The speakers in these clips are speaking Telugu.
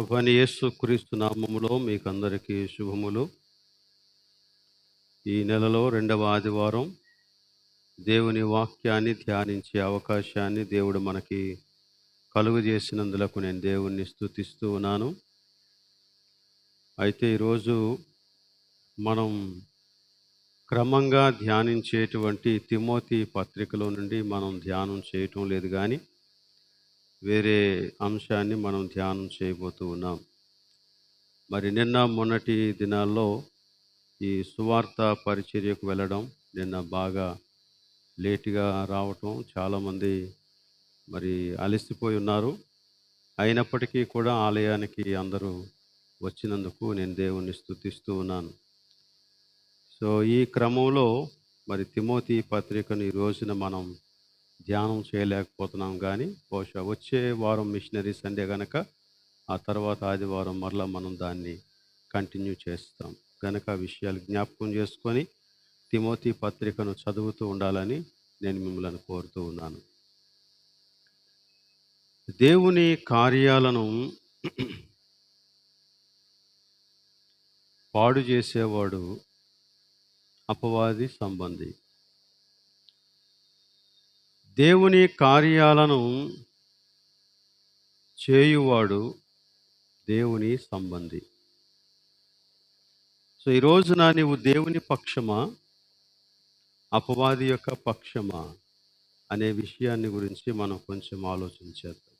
ప్రభువైన యేసుక్రీస్తు నామములో మీకందరికీ శుభములు. ఈ నెలలో 2వ ఆదివారం దేవుని వాక్యాన్ని ధ్యానించే అవకాశాన్ని దేవుడు మనకి కలుగజేసినందులకు నేను దేవుణ్ణి స్తుతిస్తూ ఉన్నాను. అయితే ఈరోజు మనం క్రమంగా ధ్యానించేటువంటి తిమోతి పత్రికలో నుండి మనం ధ్యానం చేయటం లేదు కానీ వేరే అంశాన్ని మనం ధ్యానం చేయబోతూ ఉన్నాం. మరి నిన్న మొన్నటి దినాల్లో ఈ సువార్త పరిచర్యకు వెళ్ళడం, నిన్న బాగా లేటుగా రావటం, చాలామంది మరి అలసిపోయి ఉన్నారు. అయినప్పటికీ కూడా ఆలయానికి అందరూ వచ్చినందుకు నేను దేవుణ్ణి స్తుతిస్తూ ఉన్నాను. సో ఈ క్రమంలో మరి తిమోతి పత్రికను ఈ రోజున మనం ధ్యానం చేయలేకపోతున్నాం కానీ బహుశా వచ్చే వారం మిషనరీ సండే కనుక ఆ తర్వాత ఆదివారం మరలా మనం దాన్ని కంటిన్యూ చేస్తాం కనుక ఆ విషయాలు జ్ఞాపకం చేసుకొని తిమోతి పత్రికను చదువుతూ ఉండాలని నేను మిమ్మల్ని కోరుతూ ఉన్నాను. దేవుని కార్యాలను పాడు చేసేవాడు అపవాది సంబంధి. దేవుని కార్యాలను చేయువాడు దేవుని సంబంధి. సో ఈ రోజున నీవు దేవుని పక్షమా అపవాది యొక్క పక్షమా అనే విషయాన్ని గురించి మనం కొంచెం ఆలోచించేద్దాం.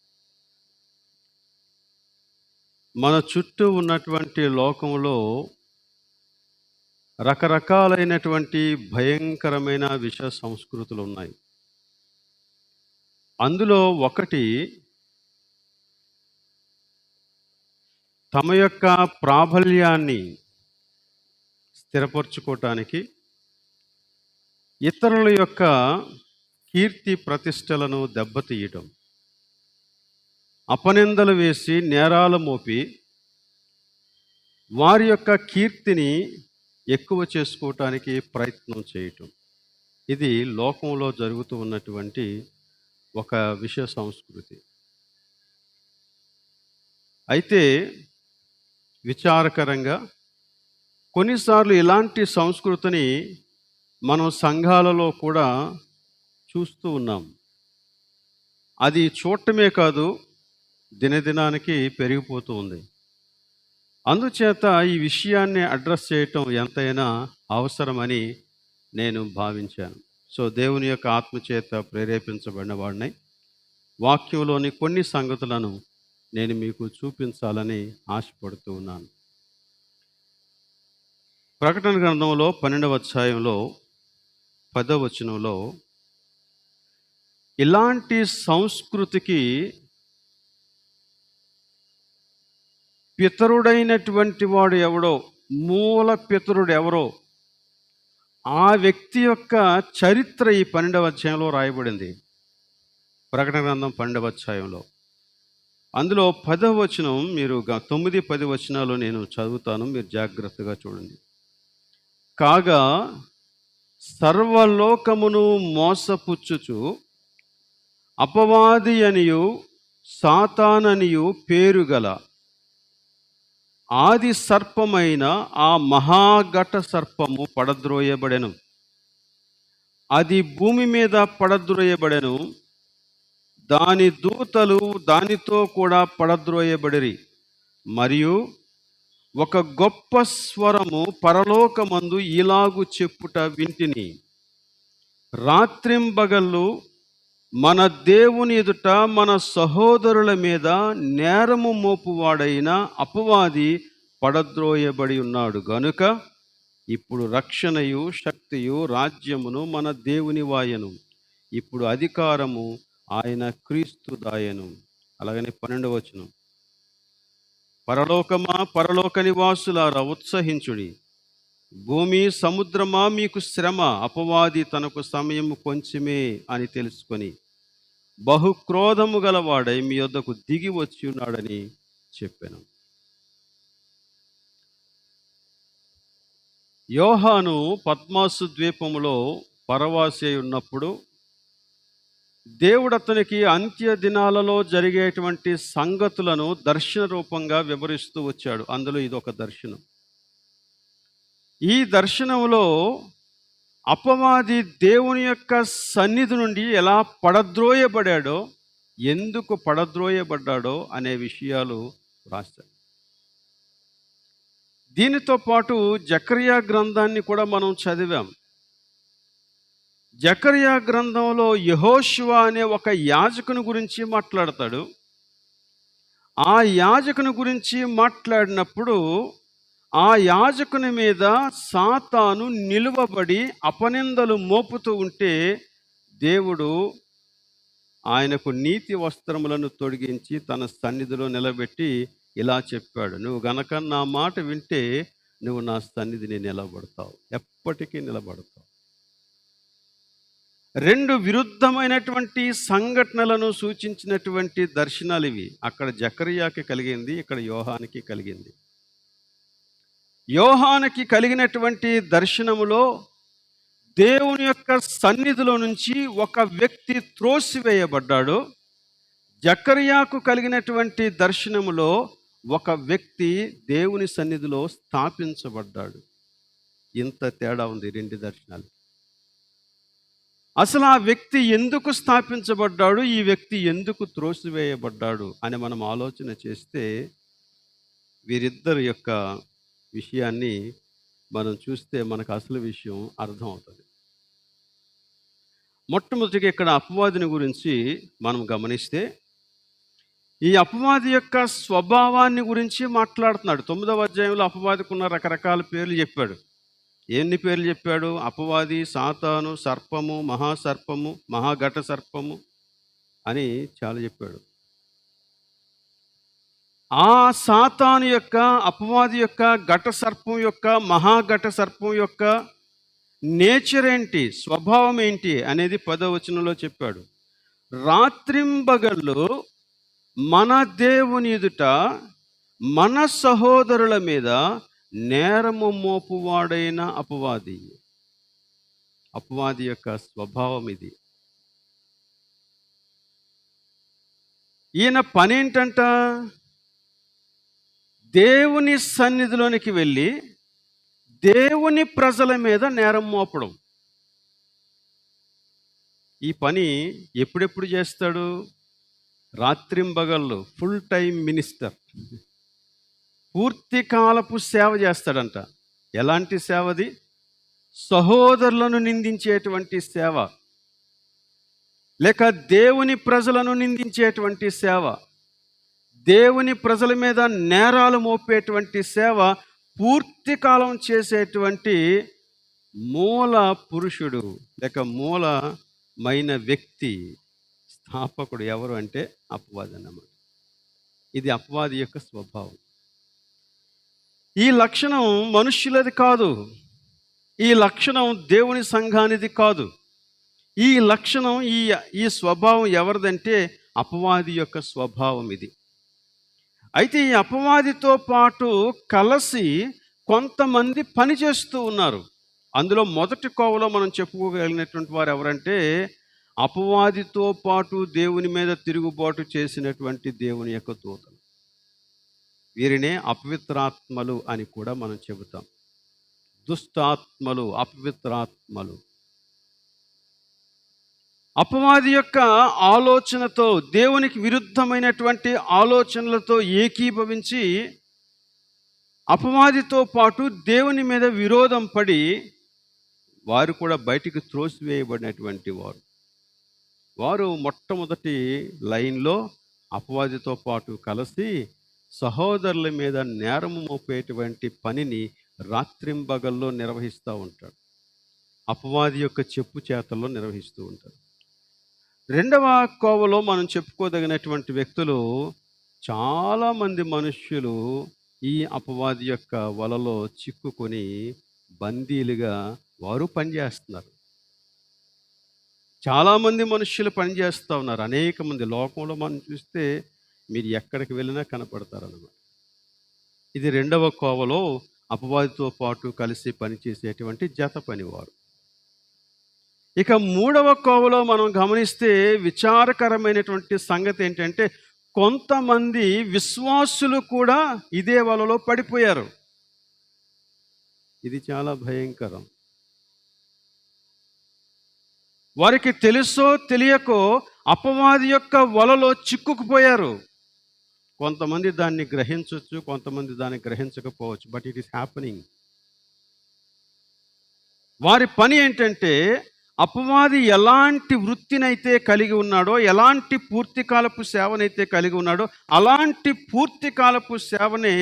మన చుట్టూ ఉన్నటువంటి లోకంలో రకరకాలైనటువంటి భయంకరమైన విష సంస్కృతులు ఉన్నాయి. అందులో ఒకటి తమ యొక్క ప్రాబల్యాన్ని స్థిరపరచుకోవటానికి ఇతరుల యొక్క కీర్తి ప్రతిష్టలను దెబ్బతీయటం, అపనిందలు వేసి నేరాలు మోపి వారి యొక్క కీర్తిని ఎక్కువ చేసుకోవటానికి ప్రయత్నం చేయటం, ఇది లోకంలో జరుగుతూ ఉన్నటువంటి ఒక విష సంస్కృతి. అయితే విచారకరంగా కొన్నిసార్లు ఇలాంటి సంస్కృతిని మనం సంఘాలలో కూడా చూస్తూ ఉన్నాం. అది చూడటమే కాదు, దినదినానికి పెరిగిపోతూ ఉంది. అందుచేత ఈ విషయాన్ని అడ్రస్ చేయటం ఎంతైనా అవసరమని నేను భావించాను. సో దేవుని యొక్క ఆత్మచేత ప్రేరేపించబడిన వాడిని వాక్యంలోని కొన్ని సంగతులను నేను మీకు చూపించాలని ఆశపడుతూ ఉన్నాను. ప్రకటన గ్రంథంలో 12వ అధ్యాయంలో 10వ వచనంలో ఇలాంటి సంస్కృతికి పితరుడైనటువంటి వాడు ఎవడో, మూల పితరుడు ఎవరో ఆ వ్యక్తి యొక్క చరిత్ర ఈ 12వ అధ్యాయంలో రాయబడింది. ప్రకటన గ్రంథం 12వ అధ్యాయంలో అందులో 10వ వచనం, మీరు 9-10 వచనాలు నేను చదువుతాను, మీరు జాగ్రత్తగా చూడండి. కాగా సర్వలోకమును మోసపుచ్చుచు అపవాది అనియు సాతాననియు పేరుగల ఆది సర్పమైన ఆ మహాఘట సర్పము పడద్రోయబడెను. అది భూమి మీద పడద్రోయబడెను, దాని దూతలు దానితో కూడా పడద్రోయబడిరి. మరియు ఒక గొప్ప స్వరము పరలోకమందు ఇలాగు చెప్పుట వింటిని, రాత్రింబగళ్ళు మన దేవుని ఎదుట మన సహోదరుల మీద నేరము మోపువాడైన అపవాది పడద్రోయబడి ఉన్నాడు గనుక ఇప్పుడు రక్షణయు శక్తియు రాజ్యమును మన దేవుని వాయను, ఇప్పుడు అధికారము ఆయన క్రీస్తు దాయను. అలాగని 12వ వచనం, పరలోకమా పరలోక నివాసులారా ఉత్సహించుడి, భూమి సముద్రమా మీకు శ్రమ, అపవాది తనకు సమయము కొంచెమే అని తెలుసుకొని బహుక్రోధము గలవాడై మీ యొద్దకు దిగి వచ్చి ఉన్నాడని చెప్పాను. యోహాను పద్మాసు ద్వీపములో పరవాసి ఉన్నప్పుడు దేవుడు అతనికి అంత్య దినాలలో జరిగేటువంటి సంగతులను దర్శన రూపంగా వివరిస్తూ వచ్చాడు. అందులో ఇదొక దర్శనం. ఈ దర్శనంలో అపవాది దేవుని యొక్క సన్నిధి నుండి ఎలా పడద్రోయబడాడో, ఎందుకు పడద్రోయబడ్డాడో అనే విషయాలు రాశారు. దీనితో పాటు జకర్యా గ్రంథాన్ని కూడా మనం చదివాం. జకర్యా గ్రంథంలో యెహోషువ అనే ఒక యాజకుని గురించి మాట్లాడతాడు. ఆ యాజకుని గురించి మాట్లాడినప్పుడు ఆ యాజకుని మీద సాతాను నిలువబడి అపనిందలు మోపుతూ ఉంటే దేవుడు ఆయనకు నీతి వస్త్రములను తొడిగించి తన సన్నిధిలో నిలబెట్టి ఇలా చెప్పాడు, నువ్వు గనక నా మాట వింటే నువ్వు నా సన్నిధిని నిలబడతావు, ఎప్పటికీ నిలబడతావు. రెండు విరుద్ధమైనటువంటి సంఘటనలను సూచించినటువంటి దర్శనాలు ఇవి. అక్కడ జకర్యాకి కలిగింది, ఇక్కడ యోహానికి కలిగింది. యోహానికి కలిగినటువంటి దర్శనములో దేవుని యొక్క సన్నిధిలో నుంచి ఒక వ్యక్తి త్రోసివేయబడ్డాడు. జకర్యాకు కలిగినటువంటి దర్శనములో ఒక వ్యక్తి దేవుని సన్నిధిలో స్థాపించబడ్డాడు. ఇంత తేడా ఉంది రెండు దర్శనాలు. అసలు ఆ వ్యక్తి ఎందుకు స్థాపించబడ్డాడు, ఈ వ్యక్తి ఎందుకు త్రోసివేయబడ్డాడు అని మనం ఆలోచన చేస్తే వీరిద్దరి యొక్క విషయాన్ని మనం చూస్తే మనకు అసలు విషయం అర్థమవుతుంది. మొట్టమొదటిగా ఇక్కడ అపవాదిని గురించి మనం గమనిస్తే ఈ అపవాది యొక్క స్వభావాన్ని గురించి మాట్లాడుతున్నాడు. 9వ అధ్యాయంలో అపవాదికి ఉన్న రకరకాల పేర్లు చెప్పాడు. ఎన్ని పేర్లు చెప్పాడు? అపవాది, సాతాను, సర్పము, మహాసర్పము, మహాఘట సర్పము అని చాలా చెప్పాడు. ఆ సాతాను యొక్క, అపవాది యొక్క, ఘట సర్పం యొక్క, మహాఘట సర్పం యొక్క నేచర్ ఏంటి, స్వభావం ఏంటి అనేది 10వ వచనంలో చెప్పాడు. రాత్రింబగళ్ళు మన దేవుని ఎదుట మన సహోదరుల మీద నేరము మోపువాడైన అపవాది. అపవాది యొక్క స్వభావం ఇది. ఈయన పనేంటంట? దేవుని సన్నిధిలోనికి వెళ్ళి దేవుని ప్రజల మీద నేరం మోపడం. ఈ పని ఎప్పుడెప్పుడు చేస్తాడు? రాత్రింబగళ్ళు, ఫుల్ టైం మినిస్టర్, పూర్తి కాలపు సేవ చేస్తాడంట. ఎలాంటి సేవది? సహోదరులను నిందించేటువంటి సేవ, లేక దేవుని ప్రజలను నిందించేటువంటి సేవ, దేవుని ప్రజల మీద నేరాలు మోపేటువంటి సేవ పూర్తి కాలం చేసేటువంటి మూల పురుషుడు లేక మూలమైన వ్యక్తి, స్థాపకుడు ఎవరు అంటే అపవాది అన్నమాట. ఇది అపవాది యొక్క స్వభావం. ఈ లక్షణం మనుష్యులది కాదు, ఈ లక్షణం దేవుని సంఘానిది కాదు. ఈ లక్షణం, ఈ స్వభావం ఎవరిదంటే అపవాది యొక్క స్వభావం ఇది. అయితే ఈ అపవాదితో పాటు కలిసి కొంతమంది పనిచేస్తూ ఉన్నారు. అందులో మొదటి కోవలో మనం చెప్పుకోగలిగినటువంటి వారు ఎవరంటే అపవాదితో పాటు దేవుని మీద తిరుగుబాటు చేసినటువంటి దేవుని యొక్క దూతలు. వీరినే అపవిత్రాత్మలు అని కూడా మనం చెబుతాం. దుష్టాత్మలు, అపవిత్రాత్మలు. అపవాది యొక్క ఆలోచనతో, దేవునికి విరుద్ధమైనటువంటి ఆలోచనలతో ఏకీభవించి అపవాదితో పాటు దేవుని మీద విరోధం పడి వారు కూడా బయటికి త్రోసివేయబడినటువంటి వారు మొట్టమొదటి లైన్లో అపవాదితో పాటు కలిసి సహోదరుల మీద నేరము మోపేటువంటి పనిని రాత్రింబగల్లో నిర్వహిస్తూ ఉంటాడు. అపవాది యొక్క చెప్పు చేతల్లో నిర్వహిస్తూ ఉంటాడు. రెండవ కోవలో మనం చెప్పుకోదగినటువంటి వ్యక్తులు, చాలామంది మనుష్యులు ఈ అపవాది యొక్క వలలో చిక్కుకొని బందీలుగా వారు పనిచేస్తున్నారు. చాలామంది మనుష్యులు పనిచేస్తూ ఉన్నారు. అనేక మంది లోకంలో మనం చూస్తే మీరు ఎక్కడికి వెళ్ళినా కనపడతారన్నమాట. ఇది రెండవ కోవలో అపవాదితో పాటు కలిసి పనిచేసేటువంటి జత పనివారు. ఇక మూడవ కోవలో మనం గమనిస్తే విచారకరమైనటువంటి సంగతి ఏంటంటే, కొంతమంది విశ్వాసులు కూడా ఇదే వలలో పడిపోయారు. ఇది చాలా భయంకరం. వారికి తెలుసో తెలియకో అపవాది యొక్క వలలో చిక్కుకుపోయారు. కొంతమంది దాన్ని గ్రహించవచ్చు, కొంతమంది దాన్ని గ్రహించకపోవచ్చు. But it is happening. వారి పని ఏంటంటే, అపవాది ఎలాంటి వృత్తినైతే కలిగి ఉన్నాడో, ఎలాంటి పూర్తికాలపు సేవనైతే కలిగి ఉన్నాడో, అలాంటి పూర్తికాలపు సేవనే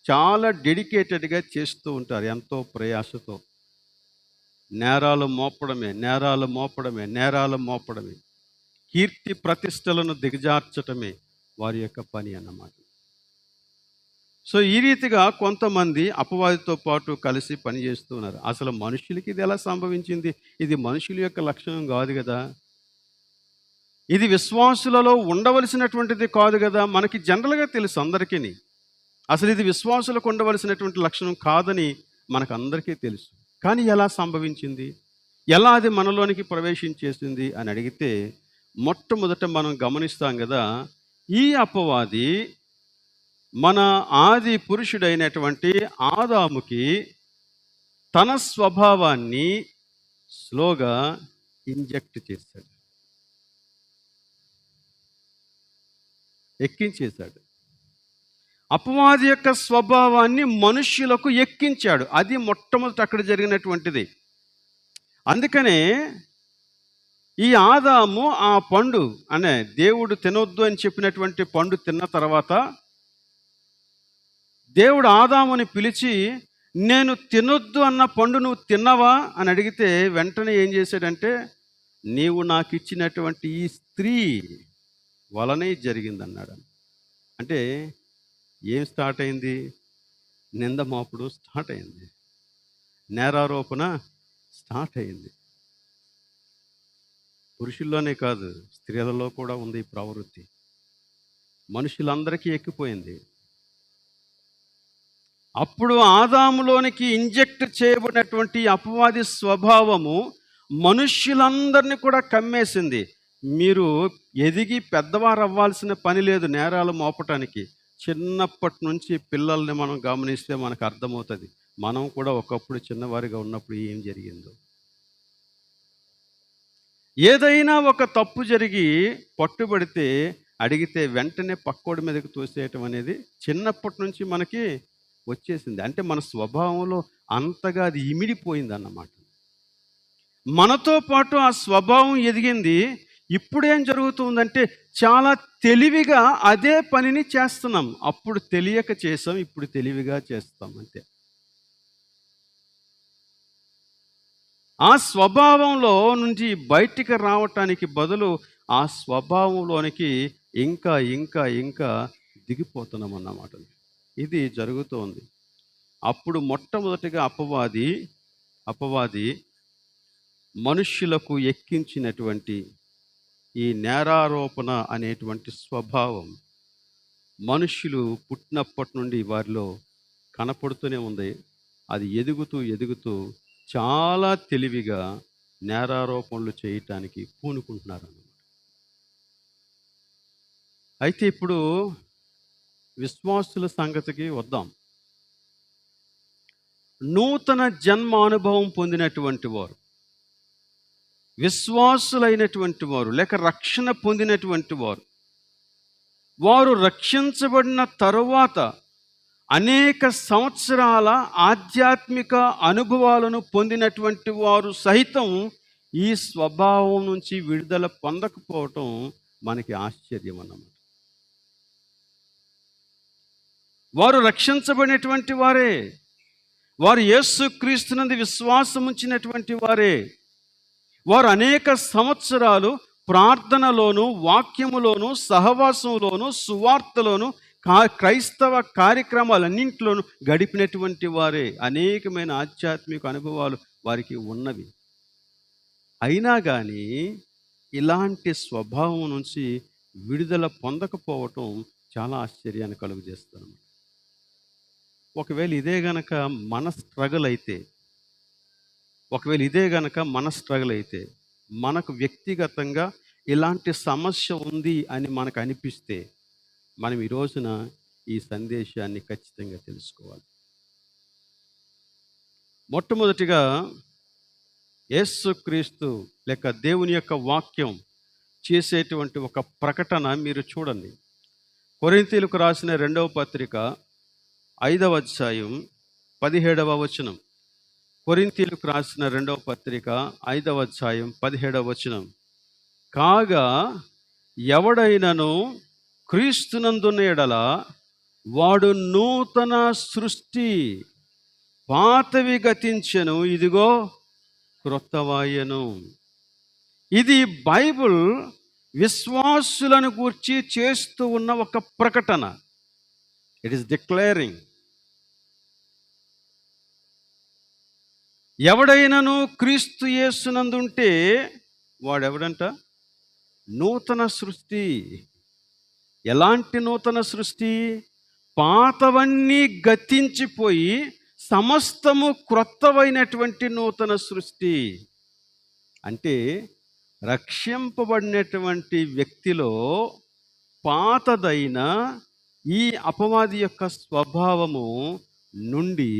చాలా డెడికేటెడ్గా చేస్తూ ఉంటారు, ఎంతో ప్రయాసతో. నేరాలు మోపడమే, నేరాలు మోపడమే, నేరాలు మోపడమే, కీర్తి ప్రతిష్టలను దిగజార్చటమే వారి యొక్క పని అన్నమాట. సో ఈ రీతిగా కొంతమంది అపవాదితో పాటు కలిసి పనిచేస్తున్నారు. అసలు మనుషులకి ఇది ఎలా సంభవించింది? ఇది మనుషుల యొక్క లక్షణం కాదు కదా, ఇది విశ్వాసులలో ఉండవలసినటువంటిది కాదు కదా. మనకి జనరల్గా తెలుసు అందరికీ, అసలు ఇది విశ్వాసులకు ఉండవలసినటువంటి లక్షణం కాదని మనకు అందరికీ తెలుసు. కానీ ఎలా సంభవించింది, ఎలా అది మనలోనికి ప్రవేశించేసింది అని అడిగితే, మొట్టమొదట మనం గమనిస్తాం కదా, ఈ అపవాది మన ఆది పురుషుడైనటువంటి ఆదాముకి తన స్వభావాన్ని స్లోగా ఇంజెక్ట్ చేశాడు, ఎక్కించేశాడు. అపవాది యొక్క స్వభావాన్ని మనుష్యులకు ఎక్కించాడు. అది మొట్టమొదటి అక్కడ జరిగినటువంటిది. అందుకనే ఈ ఆదాము ఆ పండు అనే దేవుడు తినొద్దు అని చెప్పినటువంటి పండు తిన్న తర్వాత దేవుడు ఆదాముని పిలిచి, నేను తినొద్దు అన్న పండు నువ్వు తిన్నావా అని అడిగితే వెంటనే ఏం చేశాడంటే, నీవు నాకు ఇచ్చినటువంటి ఈ స్త్రీ వలనే జరిగిందన్నాడు. అంటే ఏం స్టార్ట్ అయింది? నింద మోపుడు స్టార్ట్ అయింది, నేరారోపణ స్టార్ట్ అయింది. పురుషుల్లోనే కాదు, స్త్రీలలో కూడా ఉంది ఈ ప్రవృత్తి. మనుషులందరికీ ఎక్కిపోయింది. అప్పుడు ఆదాములోనికి ఇంజెక్ట్ చేయబడినటువంటి అపవాది స్వభావము మనుష్యులందరినీ కూడా కమ్మేసింది. మీరు ఎదిగి పెద్దవారు అవ్వాల్సిన పని లేదు నేరాలు మోపటానికి. చిన్నప్పటి నుంచి పిల్లల్ని మనం గమనిస్తే మనకు అర్థమవుతుంది, మనం కూడా ఒకప్పుడు చిన్నవారిగా ఉన్నప్పుడు ఏం జరిగిందో. ఏదైనా ఒక తప్పు జరిగి పట్టుబడితే అడిగితే వెంటనే పక్కోడి మీదకి తోసేయటం అనేది చిన్నప్పటి నుంచి మనకి వచ్చేసింది. అంటే మన స్వభావంలో అంతగా అది ఇమిడిపోయింది అన్నమాట. మనతో పాటు ఆ స్వభావం ఎదిగింది. ఇప్పుడేం జరుగుతుందంటే చాలా తెలివిగా అదే పనిని చేస్తున్నాం. అప్పుడు తెలియక చేసాం, ఇప్పుడు తెలివిగా చేస్తాం అంతే. ఆ స్వభావంలో నుంచి బయటికి రావటానికి బదులు ఆ స్వభావంలోనికి ఇంకా ఇంకా ఇంకా దిగిపోతున్నాం అన్నమాట. ఇది జరుగుతోంది. అప్పుడు మొట్టమొదటిగా అపవాది మనుష్యులకు ఎక్కించినటువంటి ఈ నేరారోపణ అనేటువంటి స్వభావం మనుష్యులు పుట్టినప్పటి నుండి వారిలో కనపడుతూనే ఉంది. అది ఎదుగుతూ ఎదుగుతూ చాలా తెలివిగా నేరారోపణలు చేయటానికి పూనుకుంటున్నారు అన్నమాట. అయితే ఇప్పుడు విశ్వాసుల సంగతికి వద్దాం. నూతన జన్మ అనుభవం పొందినటువంటి వారు, విశ్వాసులైనటువంటి వారు, లేక రక్షణ పొందినటువంటి వారు, వారు రక్షించబడిన తరువాత అనేక సంవత్సరాల ఆధ్యాత్మిక అనుభవాలను పొందినటువంటి వారు సైతం ఈ స్వభావం నుంచి విడుదల పొందకపోవటం మనకి ఆశ్చర్యం అన్నమాట. వారు రక్షించబడినటువంటి వారే, వారు యేసుక్రీస్తునందు విశ్వాసం ఉంచినటువంటి వారే, వారు అనేక సంవత్సరాలు ప్రార్థనలోను, వాక్యములోను, సహవాసంలోను, సువార్తలోను, క్రైస్తవ కార్యక్రమాలన్నింటిలోనూ గడిపినటువంటి వారే. అనేకమైన ఆధ్యాత్మిక అనుభవాలు వారికి ఉన్నవి. అయినా కానీ ఇలాంటి స్వభావం నుంచి విడుదల పొందకపోవటం చాలా ఆశ్చర్యాన్ని కలుగజేస్తుంది. ఒకవేళ ఇదే గనక మన స్ట్రగుల్ అయితే మనకు వ్యక్తిగతంగా ఇలాంటి సమస్య ఉంది అని మనకు అనిపిస్తే మనం ఈ రోజున ఈ సందేశాన్ని ఖచ్చితంగా తెలుసుకోవాలి. మొట్టమొదటిగా యేసుక్రీస్తు లేక దేవుని యొక్క వాక్యం చేసేటువంటి ఒక ప్రకటన మీరు చూడండి. కొరింథీయులకు రాసిన 2వ పత్రిక 5వ అధ్యాయం 17వ వచనం. కొరింథీయులకు రాసిన 2వ పత్రిక 5వ అధ్యాయం 17వ వచనం. కాగా ఎవడైనను క్రీస్తునందున్న ఎడల వాడు నూతన సృష్టి, పాతవి గతించెను, ఇదిగో క్రొత్తవాయెను. ఇది బైబిల్ విశ్వాసులను గూర్చి చేస్తూ ఉన్న ఒక ప్రకటన. It is declaring. ఎవడైనను క్రీస్తు యేసునందుంటే వాడెవడంట? నూతన సృష్టి. ఎలాంటి నూతన సృష్టి? పాతవన్నీ గతించిపోయి సమస్తము క్రొత్తవైనటువంటి నూతన సృష్టి. అంటే రక్షింపబడినటువంటి వ్యక్తిలో పాతదైన ఈ అపవాది యొక్క స్వభావము నుండి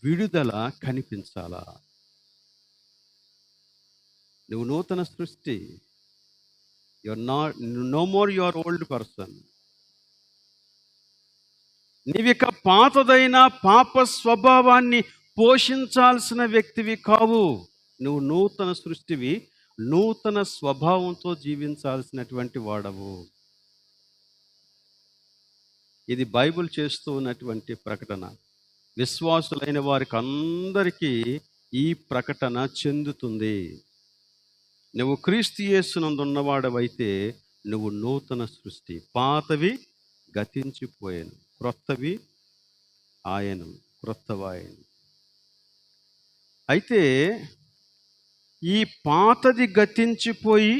విడుదల కనిపించాలా? నువ్వు నూతన సృష్టి. No more your old person. నీవిక పాతదైన పాప స్వభావాన్ని పోషించాల్సిన వ్యక్తివి కావు. నువ్వు నూతన సృష్టివి, నూతన స్వభావంతో జీవించాల్సినటువంటి వాడవు. ఇది బైబిల్ చేస్తూ ఉన్నటువంటి ప్రకటన. విశ్వాసులైన వారికి అందరికీ ఈ ప్రకటన చెందుతుంది. నువ్వు క్రీస్తు యేసునందు ఉన్నవాడవైతే నువ్వు నూతన సృష్టి. పాతవి గతించిపోయాను, క్రొత్తవి ఆయను, క్రొత్తవాయను. అయితే ఈ పాతది గతించిపోయి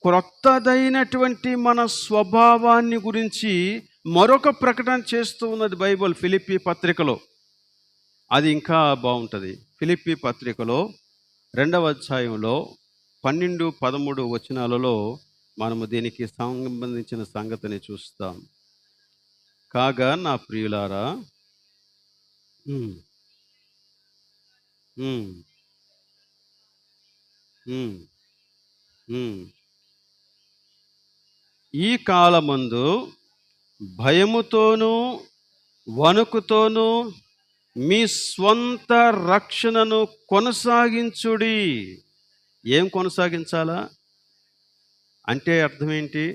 క్రొత్తదైనటువంటి మన స్వభావాన్ని గురించి మరొక ప్రకటన చేస్తూ ఉన్నది బైబిల్ ఫిలిప్పీ పత్రికలో. అది ఇంకా బాగుంటుంది. ఫిలిప్పీ పత్రికలో 2వ అధ్యాయంలో 12-13 వచనాలలో మనము దీనికి సంబంధించిన సంగతిని చూస్తాం. కాగా నా ప్రియులారా, ఈ కాలమందు భయముతోనూ వణుకుతోనూ మీ స్వంత రక్షణను కొనసాగించుడి. ఏం కొనసాగించాలా అంటే అర్థం ఏంటి?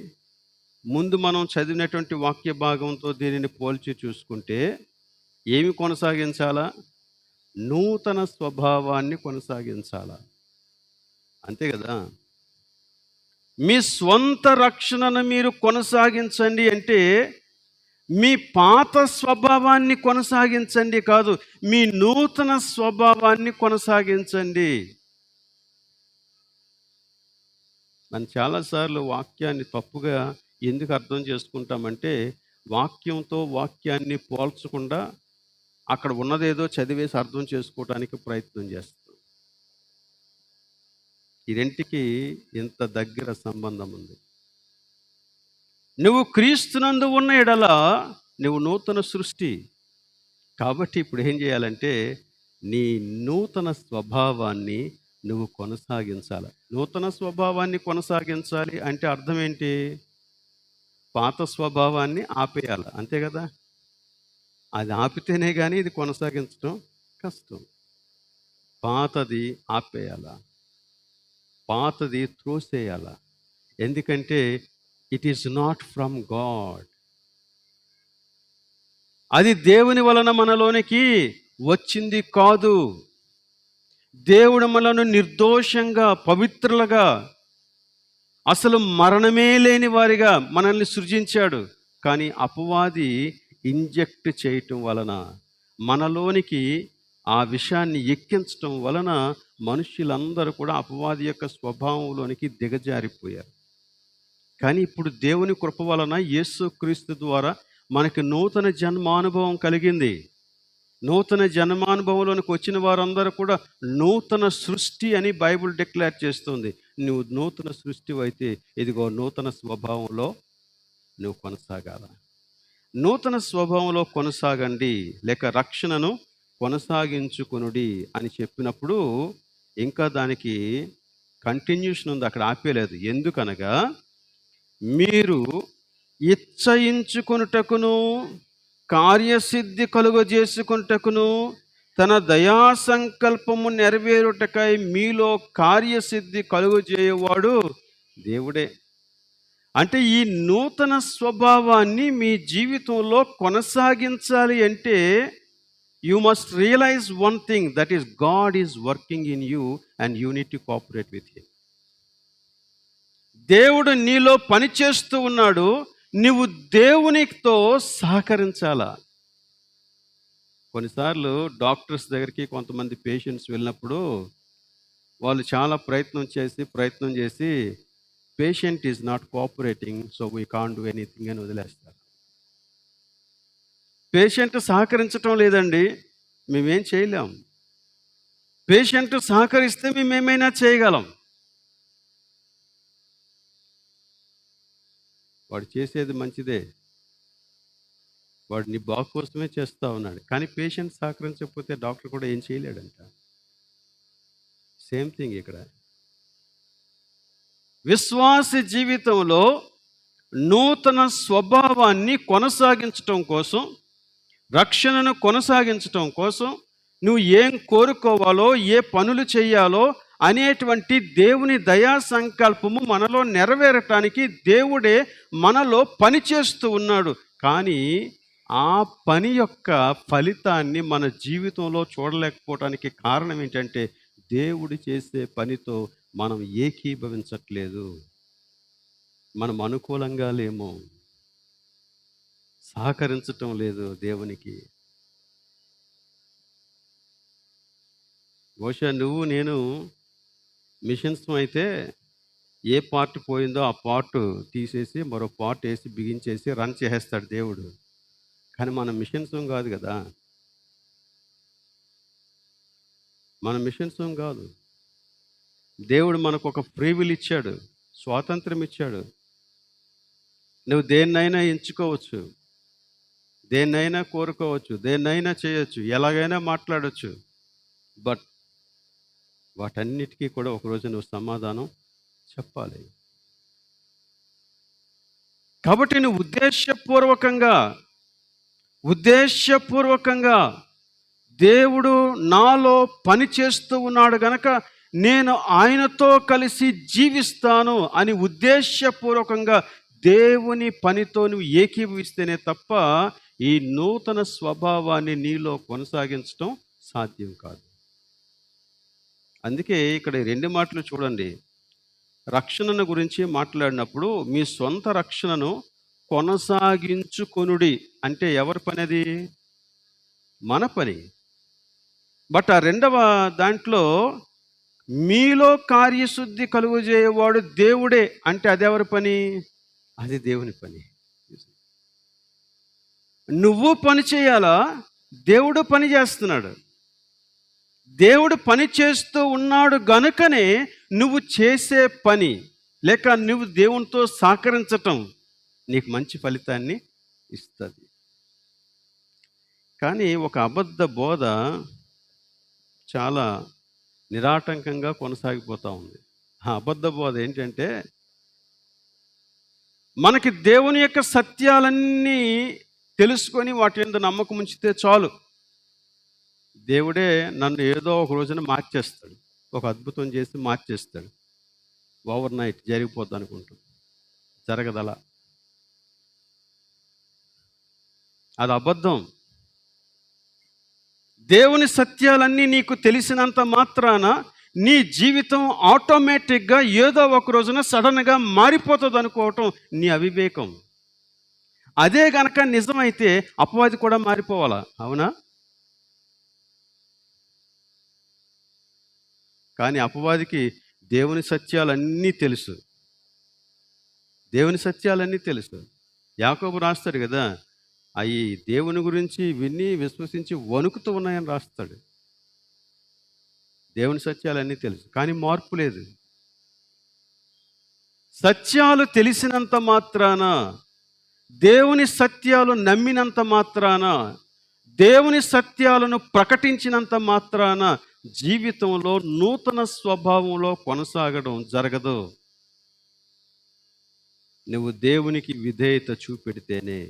ముందు మనం చదివినటువంటి వాక్య భాగంతో దీనిని పోల్చి చూసుకుంటే ఏమి కొనసాగించాలా? నూతన స్వభావాన్ని కొనసాగించాలా. అంతే కదా? మీ స్వంత రక్షణను మీరు కొనసాగించండి అంటే మీ పాత స్వభావాన్ని కొనసాగించండి కాదు, మీ నూతన స్వభావాన్ని కొనసాగించండి. మనం చాలాసార్లు వాక్యాన్ని తప్పుగా ఎందుకు అర్థం చేసుకుంటామంటే వాక్యంతో వాక్యాన్ని పోల్చకుండా అక్కడ ఉన్నదేదో చదివేసి అర్థం చేసుకోవడానికి ప్రయత్నం చేస్తాం. ఈ రెంటికి ఇంత దగ్గర సంబంధం ఉంది. నువ్వు క్రీస్తునందు ఉన్న ఎడల నువ్వు నూతన సృష్టి. కాబట్టి ఇప్పుడు ఏం చేయాలంటే నీ నూతన స్వభావాన్ని నువ్వు కొనసాగించాలి. నూతన స్వభావాన్ని కొనసాగించాలి అంటే అర్థం ఏంటి? పాత స్వభావాన్ని ఆపేయాలి. అంతే కదా? అది ఆపితేనే కానీ ఇది కొనసాగించడం కష్టం. పాతది ఆపేయాల, పాతది త్రోసేయాల. ఎందుకంటే it is not from God. అది దేవుని వలన మనలోనికి వచ్చింది కాదు. దేవుడు మనలను నిర్దోషంగా, పవిత్రులుగా, అసలు మరణమే లేని వారిగా మనల్ని సృజించాడు. కానీ అపవాది ఇంజెక్ట్ చేయటం వలన, మనలోనికి ఆ విషయాన్ని ఎక్కించటం వలన మనుషులందరూ కూడా అపవాది యొక్క స్వభావంలోనికి దిగజారిపోయారు. కానీ ఇప్పుడు దేవుని కృప వలన యేసుక్రీస్తు ద్వారా మనకి నూతన జన్మానుభవం కలిగింది. నూతన జన్మానుభవంలోనికి వచ్చిన వారందరూ కూడా నూతన సృష్టి అని బైబిల్ డిక్లేర్ చేస్తుంది. నువ్వు నూతన సృష్టి అయితే ఇదిగో నూతన స్వభావంలో నువ్వు కొనసాగాల. నూతన స్వభావంలో కొనసాగండి, లేక రక్షణను కొనసాగించుకొనుడి అని చెప్పినప్పుడు ఇంకా దానికి కంటిన్యూషన్ ఉంది, అక్కడ ఆపేలేదు. ఎందుకనగా మీరు ఇచ్చయించుకొనుటకును కార్యసిద్ధి కలుగజేసుకొనుటకును తన దయా సంకల్పము నెరవేరుటకై మీలో కార్యసిద్ధి కలుగజేయవాడు దేవుడే. అంటే ఈ నూతన స్వభావాన్ని మీ జీవితంలో కొనసాగించాలి అంటే you must realise one thing, that is God is working in you and you need to cooperate with him. దేవుడు నీలో పని చేస్తూ ఉన్నాడు, నువ్వు దేవునితో సహకరించాలా. కొన్నిసార్లు డాక్టర్స్ దగ్గరికి కొంతమంది పేషెంట్స్ వెళ్ళినప్పుడు వాళ్ళు చాలా ప్రయత్నం చేసి patient is not cooperating, so we can't do anything అని వదిలేస్తారు. పేషెంట్ సహకరించటం లేదండి, మేమేం చేయలేం. పేషెంట్ సహకరిస్తే మేమేమైనా చేయగలం. వాడు చేసేది మంచిదే, వాడు నీ బాగు కోసమే చేస్తూ ఉన్నాడు, కానీ పేషెంట్ సహకరించకపోతే డాక్టర్ కూడా ఏం చేయలేడంట. సేమ్ థింగ్ ఇక్కడ. విశ్వాస జీవితంలో నూతన స్వభావాన్ని కొనసాగించటం కోసం, రక్షణను కొనసాగించటం కోసం నువ్వు ఏం కోరుకోవాలో, ఏ పనులు చేయాలో అనేటువంటి దేవుని దయా సంకల్పము మనలో నెరవేరటానికి దేవుడే మనలో పని చేస్తూ ఉన్నాడు. కానీ ఆ పని యొక్క ఫలితాన్ని మన జీవితంలో చూడలేకపోవటానికి కారణం ఏంటంటే దేవుడు చేసే పనితో మనం ఏకీభవించట్లేదు, మనం అనుకూలంగా లేము, సహకరించటం లేదు దేవునికి. బహుశా నువ్వు నేను మిషన్స్ అయితే ఏ పార్ట్ పోయిందో ఆ పార్ట్ తీసేసి మరో పార్ట్ వేసి బిగించేసి రన్ చేసేస్తాడు దేవుడు. కానీ మన మిషన్స్ కాదు కదా, మన మిషన్స్ కాదు. దేవుడు మనకు ఒక ఫ్రీ విల్ ఇచ్చాడు, స్వాతంత్రం ఇచ్చాడు. నువ్వు దేన్నైనా ఎంచుకోవచ్చు, దేన్నైనా కోరుకోవచ్చు, దేన్నైనా చేయొచ్చు, ఎలాగైనా మాట్లాడవచ్చు. బట్ వాటన్నిటికీ కూడా ఒకరోజు నువ్వు సమాధానం చెప్పాలి. కాబట్టి నువ్వు ఉద్దేశపూర్వకంగా దేవుడు నాలో పని చేస్తూ ఉన్నాడు గనక నేను ఆయనతో కలిసి జీవిస్తాను అని ఉద్దేశపూర్వకంగా దేవుని పనితో నువ్వు ఏకీభవిస్తేనే తప్ప ఈ నూతన స్వభావాన్ని నీలో కొనసాగించడం సాధ్యం కాదు. అందుకే ఇక్కడ 2 మాటలు చూడండి. రక్షణను గురించి మాట్లాడినప్పుడు మీ సొంత రక్షణను కొనసాగించుకొనుడి అంటే ఎవరి పని అది? మన పని. బట్ ఆ 2వ దాంట్లో మీలో కార్యశుద్ధి కలుగజేయవాడు దేవుడే అంటే అది ఎవరి పని? అది దేవుని పని. నువ్వు పని చేయాలా, దేవుడు పని చేస్తున్నాడు. దేవుడు పని చేస్తూ ఉన్నాడు గనుకనే నువ్వు చేసే పని లేక నువ్వు దేవునితో సహకరించటం నీకు మంచి ఫలితాన్ని ఇస్తుంది. కానీ ఒక అబద్ధ బోధ చాలా నిరాటంకంగా కొనసాగిపోతూ ఉంది. ఆ అబద్ధ బోధ ఏంటంటే మనకి దేవుని యొక్క సత్యాలన్నీ తెలుసుకొని వాటి మీద నమ్మకం ఉంచితే చాలు, దేవుడే నన్ను ఏదో ఒక రోజున మార్చేస్తాడు, ఒక అద్భుతం చేసి మార్చేస్తాడు, ఓవర్ నైట్ జరిగిపోద్ది అనుకుంటాం. జరగదలా, అది అబద్ధం. దేవుని సత్యాలన్నీ నీకు తెలిసినంత మాత్రాన నీ జీవితం ఆటోమేటిక్గా ఏదో ఒక రోజున సడన్గా మారిపోతుంది అనుకోవటం నీ అవివేకం. అదే గనక నిజమైతే అపవాది కూడా మారిపోవాలా, అవునా? కానీ అపవాదికి దేవుని సత్యాలన్నీ తెలుసు, దేవుని సత్యాలన్నీ తెలుసు. యాకోబు రాస్తాడు కదా, అవి దేవుని గురించి విని విశ్వసించి వణుకుతూ ఉన్నాయని రాస్తాడు. దేవుని సత్యాలన్నీ తెలుసు, కానీ మార్పు లేదు. సత్యాలు తెలిసినంత మాత్రాన, దేవుని సత్యాలు నమ్మినంత మాత్రాన, దేవుని సత్యాలను ప్రకటించినంత మాత్రాన జీవితంలో నూతన స్వభావంలో కొనసాగడం జరగదు. నువ్వు దేవునికి విధేయత చూపెడితేనే,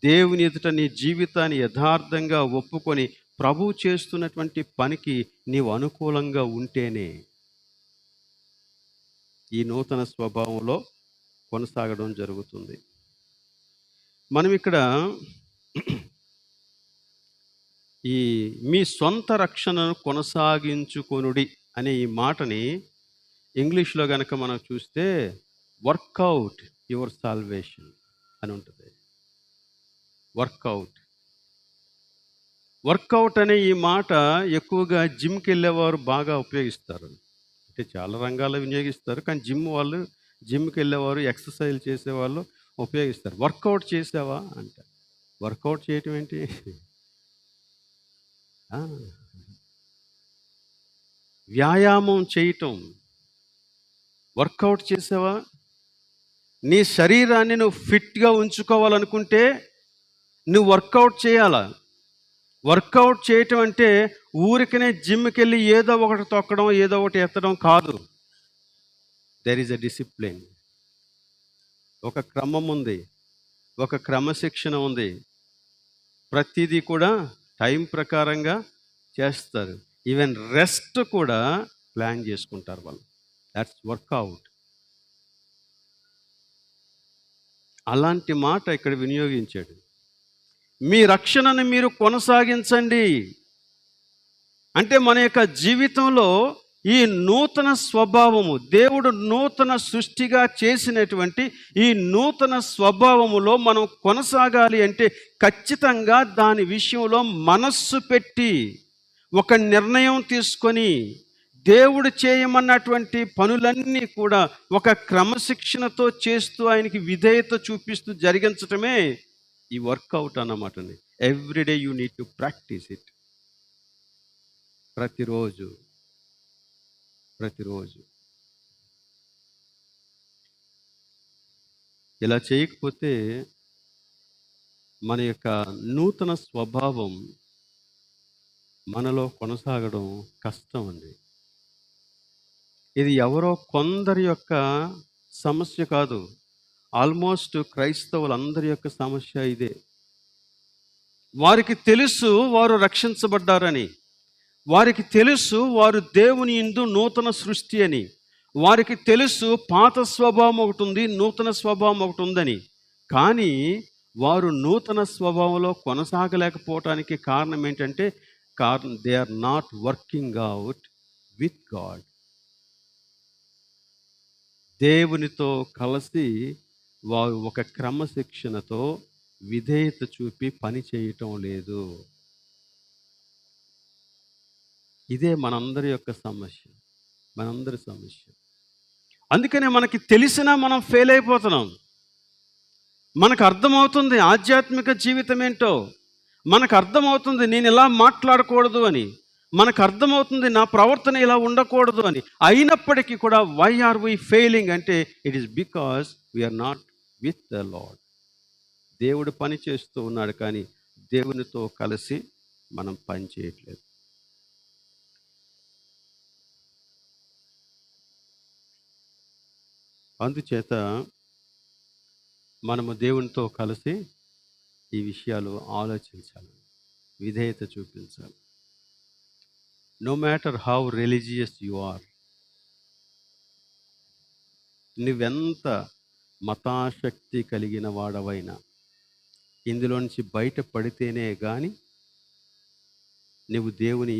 దేవుని ఎదుట నీ జీవితాన్ని యథార్థంగా ఒప్పుకొని ప్రభువు చేస్తున్నటువంటి పనికి నీవు అనుకూలంగా ఉంటేనే ఈ నూతన స్వభావంలో కొనసాగడం జరుగుతుంది. మనం ఇక్కడ ఈ మీ సొంత రక్షణను కొనసాగించుకొనుడి అనే ఈ మాటని ఇంగ్లీష్లో గనక మనం చూస్తే వర్కౌట్ యువర్ సాల్వేషన్ అని ఉంటుంది. వర్కౌట్ అనే ఈ మాట ఎక్కువగా జిమ్కి వెళ్ళేవారు బాగా ఉపయోగిస్తారు. అంటే చాలా రంగాల్లో వినియోగిస్తారు, కానీ జిమ్కి వెళ్ళేవారు, ఎక్సర్సైజ్ చేసేవాళ్ళు ఉపయోగిస్తారు. వర్కౌట్ చేసావా అంట. వర్కౌట్ చేయటం ఏంటి? వ్యాయామం చేయటం. వర్కౌట్ చేసావా? నీ శరీరాన్ని నువ్వు ఫిట్గా ఉంచుకోవాలనుకుంటే నువ్వు వర్కౌట్ చేయాలా. వర్కౌట్ చేయటం అంటే ఊరికనే జిమ్కి వెళ్ళి ఏదో ఒకటి తొక్కడం, ఏదో ఒకటి ఎత్తడం కాదు. There is a discipline. ఒక క్రమం ఉంది, ఒక క్రమశిక్షణ ఉంది. ప్రతిదీ కూడా టైం ప్రకారంగా చేస్తారు. ఈవెన్ రెస్ట్ కూడా ప్లాన్ చేసుకుంటారు వాళ్ళు. That's workout. అలాంటి మాట ఇక్కడ వినియోగించాడు. మీ రక్షణను మీరు కొనసాగించండి అంటే మన యొక్క జీవితంలో ఈ నూతన స్వభావము, దేవుడు నూతన సృష్టిగా చేసినటువంటి ఈ నూతన స్వభావములో మనం కొనసాగాలి అంటే ఖచ్చితంగా దాని విషయంలో మనస్సు పెట్టి ఒక నిర్ణయం తీసుకొని దేవుడు చేయమన్నటువంటి పనులన్నీ కూడా ఒక క్రమశిక్షణతో చేస్తూ ఆయనకి విధేయత చూపిస్తూ జరిగించటమే ఈ వర్కౌట్ అన్నమాటని. Everyday you need to practice it. ప్రతిరోజు ఇలా చేయకపోతే మన యొక్క నూతన స్వభావం మనలో కొనసాగడం కష్టం అండి. ఇది ఎవరో కొందరి యొక్క సమస్య కాదు, ఆల్మోస్ట్ క్రైస్తవులందరి యొక్క సమస్య ఇదే. వారికి తెలుసు వారు రక్షించబడ్డారని, వారికి తెలుసు వారు దేవుని యందు నూతన సృష్టి అని, వారికి తెలుసు పాత స్వభావం ఒకటి ఉంది, నూతన స్వభావం ఒకటి ఉందని. కానీ వారు నూతన స్వభావంలో కొనసాగలేకపోవటానికి కారణం ఏంటంటే they are not working out with God. దేవునితో కలిసి వారు ఒక క్రమశిక్షణతో విధేయత చూపి పని చేయటం లేదు. ఇదే మనందరి యొక్క సమస్య, మనందరి సమస్య. అందుకనే మనకి తెలిసినా మనం ఫెయిల్ అయిపోతున్నాం. మనకు అర్థమవుతుంది ఆధ్యాత్మిక జీవితం ఏంటో, మనకు అర్థమవుతుంది నేను ఇలా మాట్లాడకూడదు అని, మనకు అర్థమవుతుంది నా ప్రవర్తన ఇలా ఉండకూడదు అని. అయినప్పటికీ కూడా వై ఆర్ వి ఫెయిలింగ్ అంటే it is because we are not with the lord. దేవుడు పని చేస్తూ ఉన్నాడు, కానీ దేవునితో కలిసి మనం పని చేయట్లేదు. అందుచేత మనము దేవునితో కలిసి ఈ విషయాలు ఆలోచించాలి, విధేయత చూపించాలి. No matter how religious you are, నువ్వెంత మతాశక్తి కలిగిన వాడవైనా ఇందులో నుంచి బయటపడితేనే కానీ నువ్వు దేవుని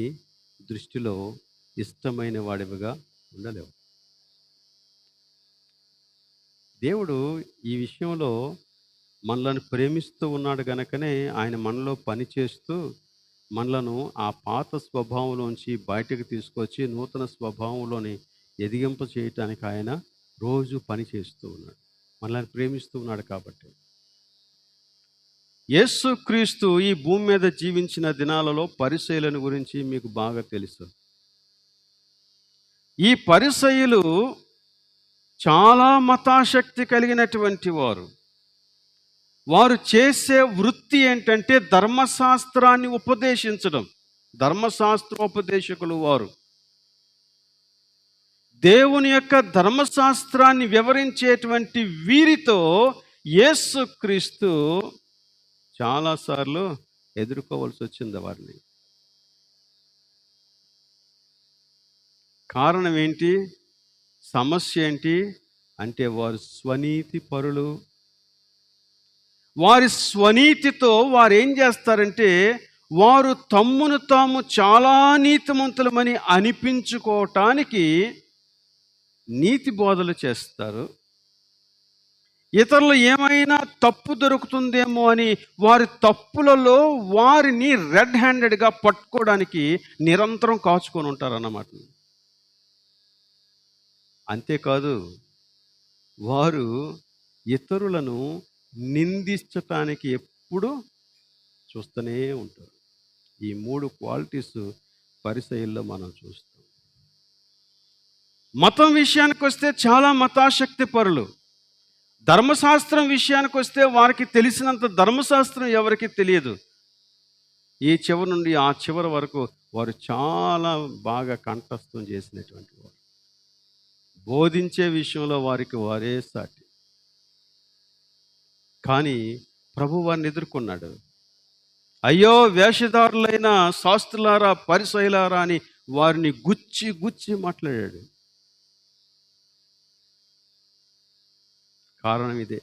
దృష్టిలో ఇష్టమైన వాడివిగా ఉండలేవు. దేవుడు ఈ విషయంలో మనలను ప్రేమిస్తూ ఉన్నాడు గనుకనే ఆయన మనలో పని చేస్తూ మనలను ఆ పాత స్వభావంలోంచి బయటకు తీసుకొచ్చి నూతన స్వభావంలోని ఎదిగింప చేయటానికి ఆయన రోజు పని చేస్తూ ఉన్నాడు. మనల్ని ప్రేమిస్తూ ఉన్నాడు కాబట్టి. యేసుక్రీస్తు ఈ భూమి మీద జీవించిన దినాలలో పరిసయ్యులను గురించి మీకు బాగా తెలుసు. ఈ పరిసయ్యులు చాలా మతాశక్తి కలిగినటువంటి వారు. వారు చేసే వృత్తి ఏంటంటే ధర్మశాస్త్రాన్ని ఉపదేశించడం. ధర్మశాస్త్రోపదేశకులు వారు. దేవుని యొక్క ధర్మశాస్త్రాన్ని వివరించేటువంటి వీరితో యేసుక్రీస్తు చాలాసార్లు ఎదుర్కోవాల్సి వచ్చింది వారిని. కారణం ఏంటి? సమస్య ఏంటి అంటే వారు స్వనీతి పరులు. వారి స్వనీతితో వారు ఏం చేస్తారంటే వారు తమ్మును తాము చాలా నీతిమంతులమని అనిపించుకోవటానికి నీతి బోధలు చేస్తారు. ఇతరులు ఏమైనా తప్పు దొరుకుతుందేమో అని వారి తప్పులలో వారిని రెడ్ హ్యాండెడ్గా పట్టుకోవడానికి నిరంతరం కాచుకొని ఉంటారన్నమాట. అంతేకాదు వారు ఇతరులను నిందించటానికి ఎప్పుడు చూస్తూనే ఉంటారు. ఈ 3 క్వాలిటీస్ పరిసయ్యుల్లో మనం చూస్తాం. మతం విషయానికి వస్తే చాలా మతాశక్తి పరులు. ధర్మశాస్త్రం విషయానికి వస్తే వారికి తెలిసినంత ధర్మశాస్త్రం ఎవరికి తెలియదు. ఈ చివరి నుండి ఆ చివరి వరకు వారు చాలా బాగా కంఠస్థం చేసినటువంటి వారు. బోధించే విషయంలో వారికి వారే సాటి. కానీ ప్రభు వారిని ఎదుర్కొన్నాడు. అయ్యో వేషధారులైన శాస్త్రులారా, పరిసయ్యులారా అని వారిని గుచ్చి గుచ్చి మాట్లాడాడు. కారణం ఇదే.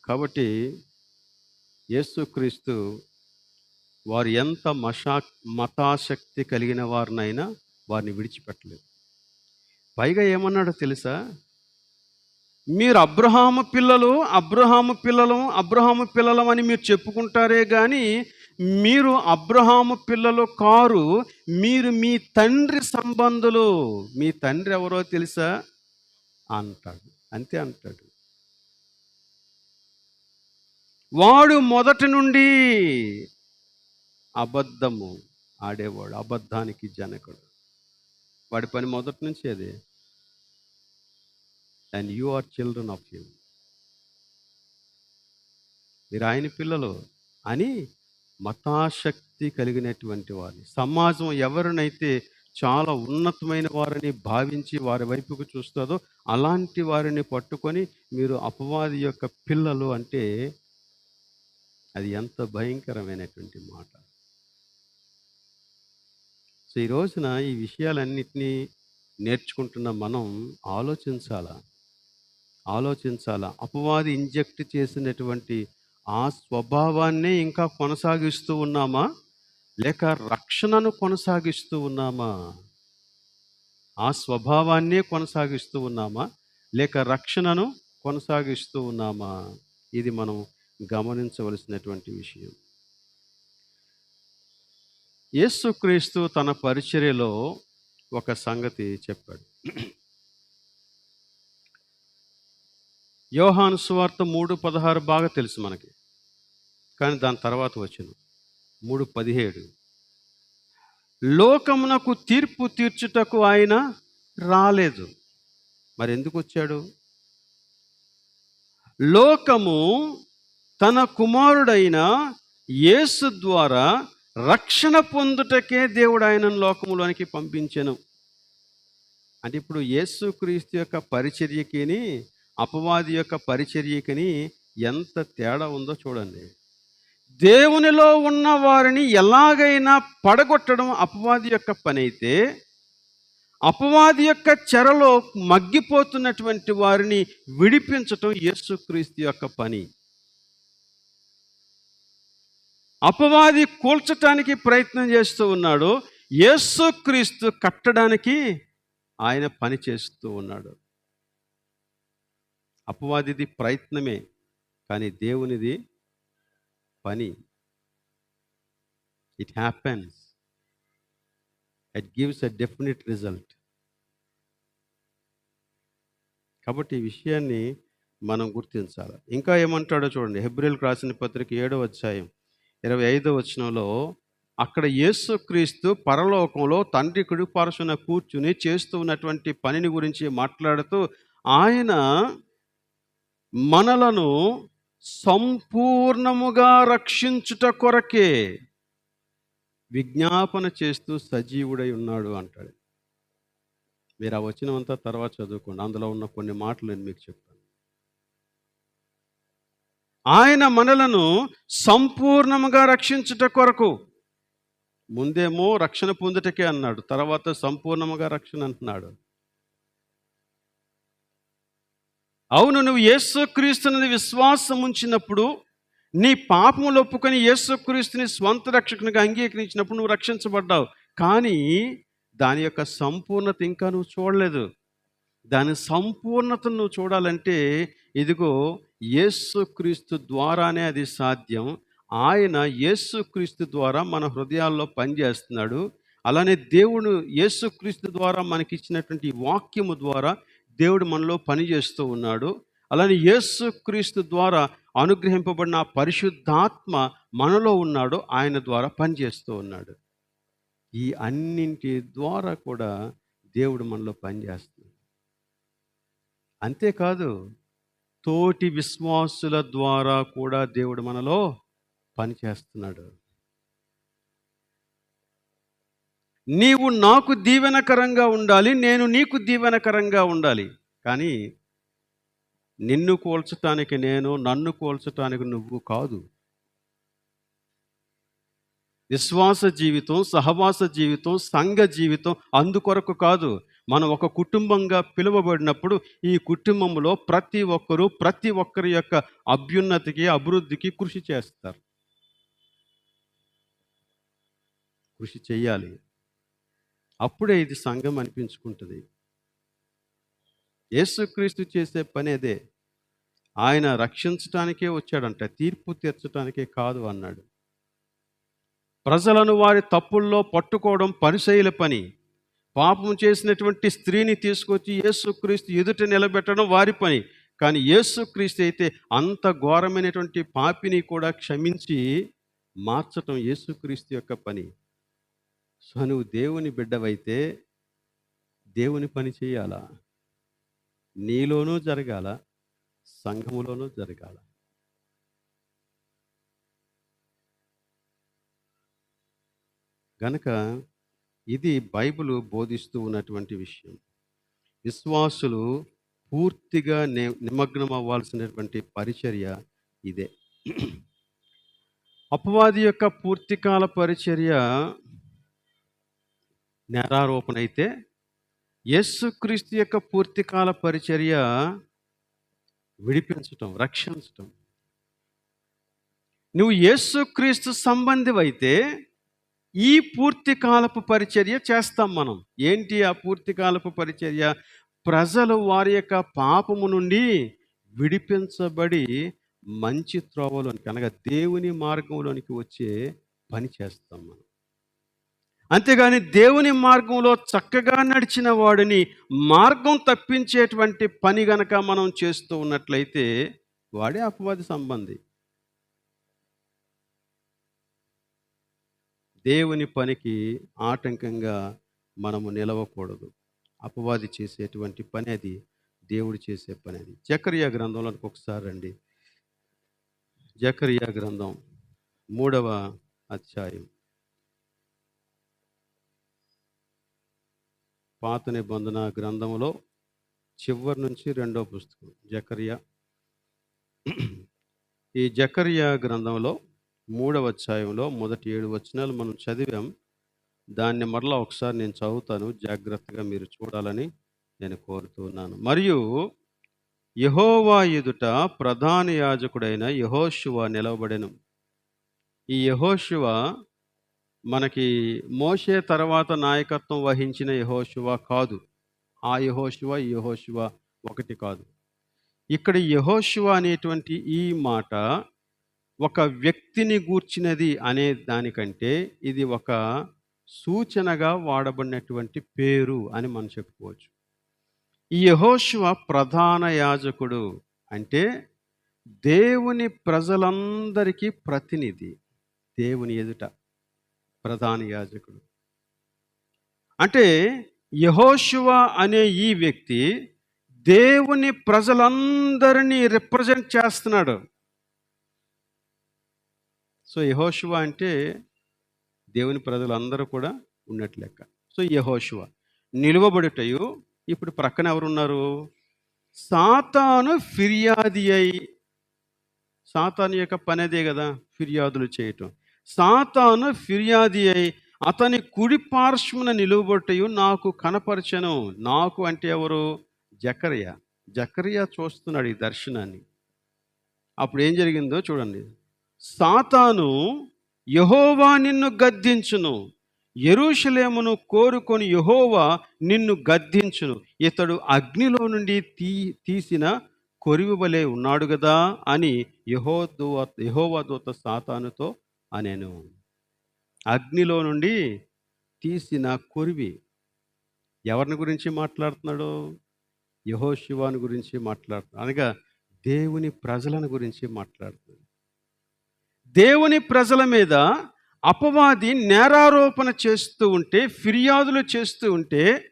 కాబట్టి యేసుక్రీస్తు వారు ఎంత మతాశక్తి కలిగిన వారినైనా వారిని విడిచిపెట్టలేదు. పైగా ఏమన్నాడో తెలుసా? మీరు అబ్రహాము పిల్లలం అని మీరు చెప్పుకుంటారే కానీ మీరు అబ్రహాము పిల్లలు కారు, మీరు మీ తండ్రి సంబంధులు. మీ తండ్రి ఎవరో తెలుసా అంటాడు. అంతే అంటాడు. వాడు మొదటి నుండి అబద్ధము ఆడేవాడు, అబద్ధానికి జనకుడు. వాడి పని మొదటి నుంచి అదే. And you are children of him. మీరు ఆయన పిల్లలు అని మతాశక్తి కలిగినటువంటి వారిని, సమాజం ఎవరినైతే చాలా ఉన్నతమైన వారిని భావించి వారి వైపుకు చూస్తుందో అలాంటి వారిని పట్టుకొని మీరు అపవాది యొక్క పిల్లలు అంటే అది ఎంత భయంకరమైనటువంటి మాట. సో ఈ రోజున ఈ విషయాలన్నిటినీ నేర్చుకుంటున్న మనం ఆలోచించాలా. అపవాది ఇంజెక్ట్ చేసినటువంటి ఆ స్వభావాన్నే ఇంకా కొనసాగిస్తూ ఉన్నామా, లేక రక్షణను కొనసాగిస్తూ ఉన్నామా? ఆ స్వభావాన్నే కొనసాగిస్తూ ఉన్నామా, లేక రక్షణను కొనసాగిస్తూ ఉన్నామా? ఇది మనం గమనించవలసినటువంటి విషయం. యేసుక్రీస్తు తన పరిచర్యలో ఒక సంగతి చెప్పాడు. యోహాను సువార్త 3:16 బాగా తెలుసు మనకి, కానీ దాని తర్వాత వచ్చిన 3:17 లోకమునకు తీర్పు తీర్చుటకు ఆయన రాలేదు. మరి ఎందుకు వచ్చాడు? లోకము తన కుమారుడైన యేసు ద్వారా రక్షణ పొందుటకే దేవుడు ఆయనను లోకములోనికి పంపించెను. అంటే ఇప్పుడు యేసుక్రీస్తు యొక్క పరిచర్యకిని అపవాది యొక్క పరిచర్యకిని ఎంత తేడా ఉందో చూడండి. దేవునిలో ఉన్న వారిని ఎలాగైనా పడగొట్టడం అపవాది యొక్క పని అయితే, అపవాది యొక్క చెరలో మగ్గిపోతున్నటువంటి వారిని విడిపించటం యేసుక్రీస్తు యొక్క పని. అపవాది కూల్చటానికి ప్రయత్నం చేస్తూ ఉన్నాడు, యేసుక్రీస్తు కట్టడానికి ఆయన పని చేస్తూ ఉన్నాడు. అపవాదిది ప్రయత్నమే, కానీ దేవునిది పని. It happens, it gives a definite result. కాబట్టి ఈ విషయాన్ని మనం గుర్తించాలి. ఇంకా ఏమంటాడో చూడండి. హెబ్రీయులకు రాసిన పత్రిక 7వ అధ్యాయం 25వ వచనంలో అక్కడ యేసుక్రీస్తు పరలోకంలో తండ్రి కుడి పార్శ్వన కూర్చుని చేస్తూ ఉన్నటువంటి పనిని గురించి మాట్లాడుతూ, ఆయన మనలను సంపూర్ణముగా రక్షించుట కొరకే విజ్ఞాపన చేస్తూ సజీవుడై ఉన్నాడు అంటాడు. మీరు ఆ వచనమంతా తర్వాత చదువుకోండి. అందులో ఉన్న కొన్ని మాటలు నేను మీకు చెప్తాను. ఆయన మనలను సంపూర్ణముగా రక్షించుట కొరకు, ముందేమో రక్షణ పొందుటకే అన్నాడు, తర్వాత సంపూర్ణముగా రక్షణ అంటున్నాడు. అవును, నువ్వు యేసుక్రీస్తుని విశ్వాసం ఉంచినప్పుడు, నీ పాపములు ఒప్పుకొని యేసుక్రీస్తుని స్వంత రక్షకునిగా అంగీకరించినప్పుడు నువ్వు రక్షించబడ్డావు. కానీ దాని యొక్క సంపూర్ణత ఇంకా నువ్వు చూడలేదు. దాని సంపూర్ణతను నువ్వు చూడాలంటే ఇదిగో యేసుక్రీస్తు ద్వారానే అది సాధ్యం. ఆయన యేసుక్రీస్తు ద్వారా మన హృదయాల్లో పనిచేస్తున్నాడు. అలానే దేవుడు యేసుక్రీస్తు ద్వారా మనకిచ్చినటువంటి వాక్యము ద్వారా దేవుడు మనలో పనిచేస్తూ ఉన్నాడు. అలానే యేసుక్రీస్తు ద్వారా అనుగ్రహింపబడిన పరిశుద్ధాత్మ మనలో ఉన్నాడు, ఆయన ద్వారా పనిచేస్తూ ఉన్నాడు. ఈ అన్నింటి ద్వారా కూడా దేవుడు మనలో పనిచేస్తున్నాడు. అంతేకాదు, తోటి విశ్వాసుల ద్వారా కూడా దేవుడు మనలో పనిచేస్తున్నాడు. నీవు నాకు దీవెనకరంగా ఉండాలి, నేను నీకు దీవెనకరంగా ఉండాలి. కానీ నిన్ను కోల్చటానికి నేను, నన్ను కోల్చటానికి నువ్వు కాదు. విశ్వాస జీవితం, సహవాస జీవితం, సంఘ జీవితం అందుకొరకు కాదు. మనం ఒక కుటుంబంగా పిలువబడినప్పుడు ఈ కుటుంబంలో ప్రతి ఒక్కరి యొక్క అభ్యున్నతికి, అభివృద్ధికి కృషి చేస్తారు. కృషి చెయ్యాలి. అప్పుడే ఇది సంఘం అనిపించుకుంటుంది. యేసుక్రీస్తు చేసే పని అదే. ఆయన రక్షించటానికే వచ్చాడంట, తీర్పు తీర్చడానికే కాదు అన్నాడు. ప్రజలను వారి తప్పుల్లో పట్టుకోవడం పరిసయ్యుల పని. పాపం చేసినటువంటి స్త్రీని తీసుకొచ్చి యేసుక్రీస్తు ఎదుట నిలబెట్టడం వారి పని. కానీ యేసుక్రీస్తు అయితే అంత ఘోరమైనటువంటి పాపిని కూడా క్షమించి మార్చటం యేసుక్రీస్తు యొక్క పని. సో నువ్వు దేవుని బిడ్డవైతే దేవుని పని చేయాలా? నీలోనూ జరగాల, సంఘములోనూ జరగాల. గనక ఇది బైబిల్ బోధిస్తూ ఉన్నటువంటి విషయం. విశ్వాసులు పూర్తిగా నిమగ్నం అవ్వాల్సినటువంటి పరిచర్య ఇదే. అపవాది యొక్క పూర్తికాల పరిచర్య నేరారోపణ అయితే, యేసుక్రీస్తు యొక్క పూర్తికాల పరిచర్య విడిపించటం, రక్షించటం. నువ్వు యేసుక్రీస్తు సంబంధివైతే ఈ పూర్తికాలపు పరిచర్య చేస్తాం మనం. ఏంటి ఆ పూర్తికాలపు పరిచర్య? ప్రజలు వారి యొక్క పాపము నుండి విడిపించబడి మంచి త్రోవలోనికి, అనగా దేవుని మార్గంలోనికి వచ్చే పని చేస్తాం మనం. అంతేగాని దేవుని మార్గంలో చక్కగా నడిచిన వాడిని మార్గం తప్పించేటువంటి పని గనక మనం చేస్తూ ఉన్నట్లయితే వాడే అపవాది సంబంధి. దేవుని పనికి ఆటంకంగా మనము నిలవకూడదు. అపవాది చేసేటువంటి పని అది, దేవుడు చేసే పని అది. జకరియా గ్రంథంలోనికి ఒకసారి రండి. జకరియా గ్రంథం 3వ అధ్యాయం. పాత నిబంధన గ్రంథంలో చివరి నుంచి 2వ పుస్తకం జకరియా. ఈ జకరియా గ్రంథంలో 3వ అధ్యాయంలో మొదటి 7 వచనాలు మనం చదివాం. దాన్ని మరలా ఒకసారి నేను చదువుతాను, జాగ్రత్తగా మీరు చూడాలని నేను కోరుతున్నాను. మరియు యెహోవా ఎదుట ప్రధాన యాజకుడైన యెహోషువ నిలవబడెను. ఈ యెహోషువ మనకి మోషే తర్వాత నాయకత్వం వహించిన యెహోషువ కాదు. ఆ యెహోషువ ఈ యెహోషువ ఒకటి కాదు. ఇక్కడ యెహోషువ అనేటువంటి ఈ మాట ఒక వ్యక్తిని గూర్చినది అనే దానికంటే ఇది ఒక సూచనగా వాడబడినటువంటి పేరు అని మనం చెప్పుకోవచ్చు. ఈ యెహోషువ ప్రధాన యాజకుడు. అంటే దేవుని ప్రజలందరికీ ప్రతినిధి. దేవుని ఎదుట ప్రధాన యాజకుడు. అంటే యెహోషువ అనే ఈ వ్యక్తి దేవుని ప్రజలందరినీ రిప్రజెంట్ చేస్తున్నాడు. సో యెహోషువ అంటే దేవుని ప్రజలందరూ కూడా ఉన్నట్లు లెక్క. సో యెహోషువ నిలువబడుటయు. ఇప్పుడు ప్రక్కన ఎవరున్నారు? సాతాను ఫిర్యాది అయి. సాతాను యొక్క పని అదే కదా, ఫిర్యాదులు చేయటం. సాతాను ఫిర్యాది అయి అతని కుడి పార్శ్వమున నిలువబొట్టయు నాకు కనపరచెను. నాకు అంటే ఎవరు? జకర్యా. జకర్యా చూస్తున్నాడు ఈ దర్శనాన్ని. అప్పుడు ఏం జరిగిందో చూడండి. సాతాను యెహోవా నిన్ను గద్దించును, యెరూషలేమును కోరుకొని యెహోవా నిన్ను గద్దించును, ఇతడు అగ్నిలో నుండి తీసిన కొరివి వలె ఉన్నాడు కదా అని యెహోవా దూత సాతానుతో అనెను. అగ్నిలో నుండి తీసిన కొరివి. ఎవరిని గురించి మాట్లాడుతున్నాడు? యెహోషువను గురించి మాట్లాడుతున్నాడు. అనగా దేవుని ప్రజలను గురించి మాట్లాడుతున్నాడు. దేవుని ప్రజల మీద అపవాది నేరారోపణ చేస్తూ ఉంటే, ఫిర్యాదులు చేస్తూ ఉంటే,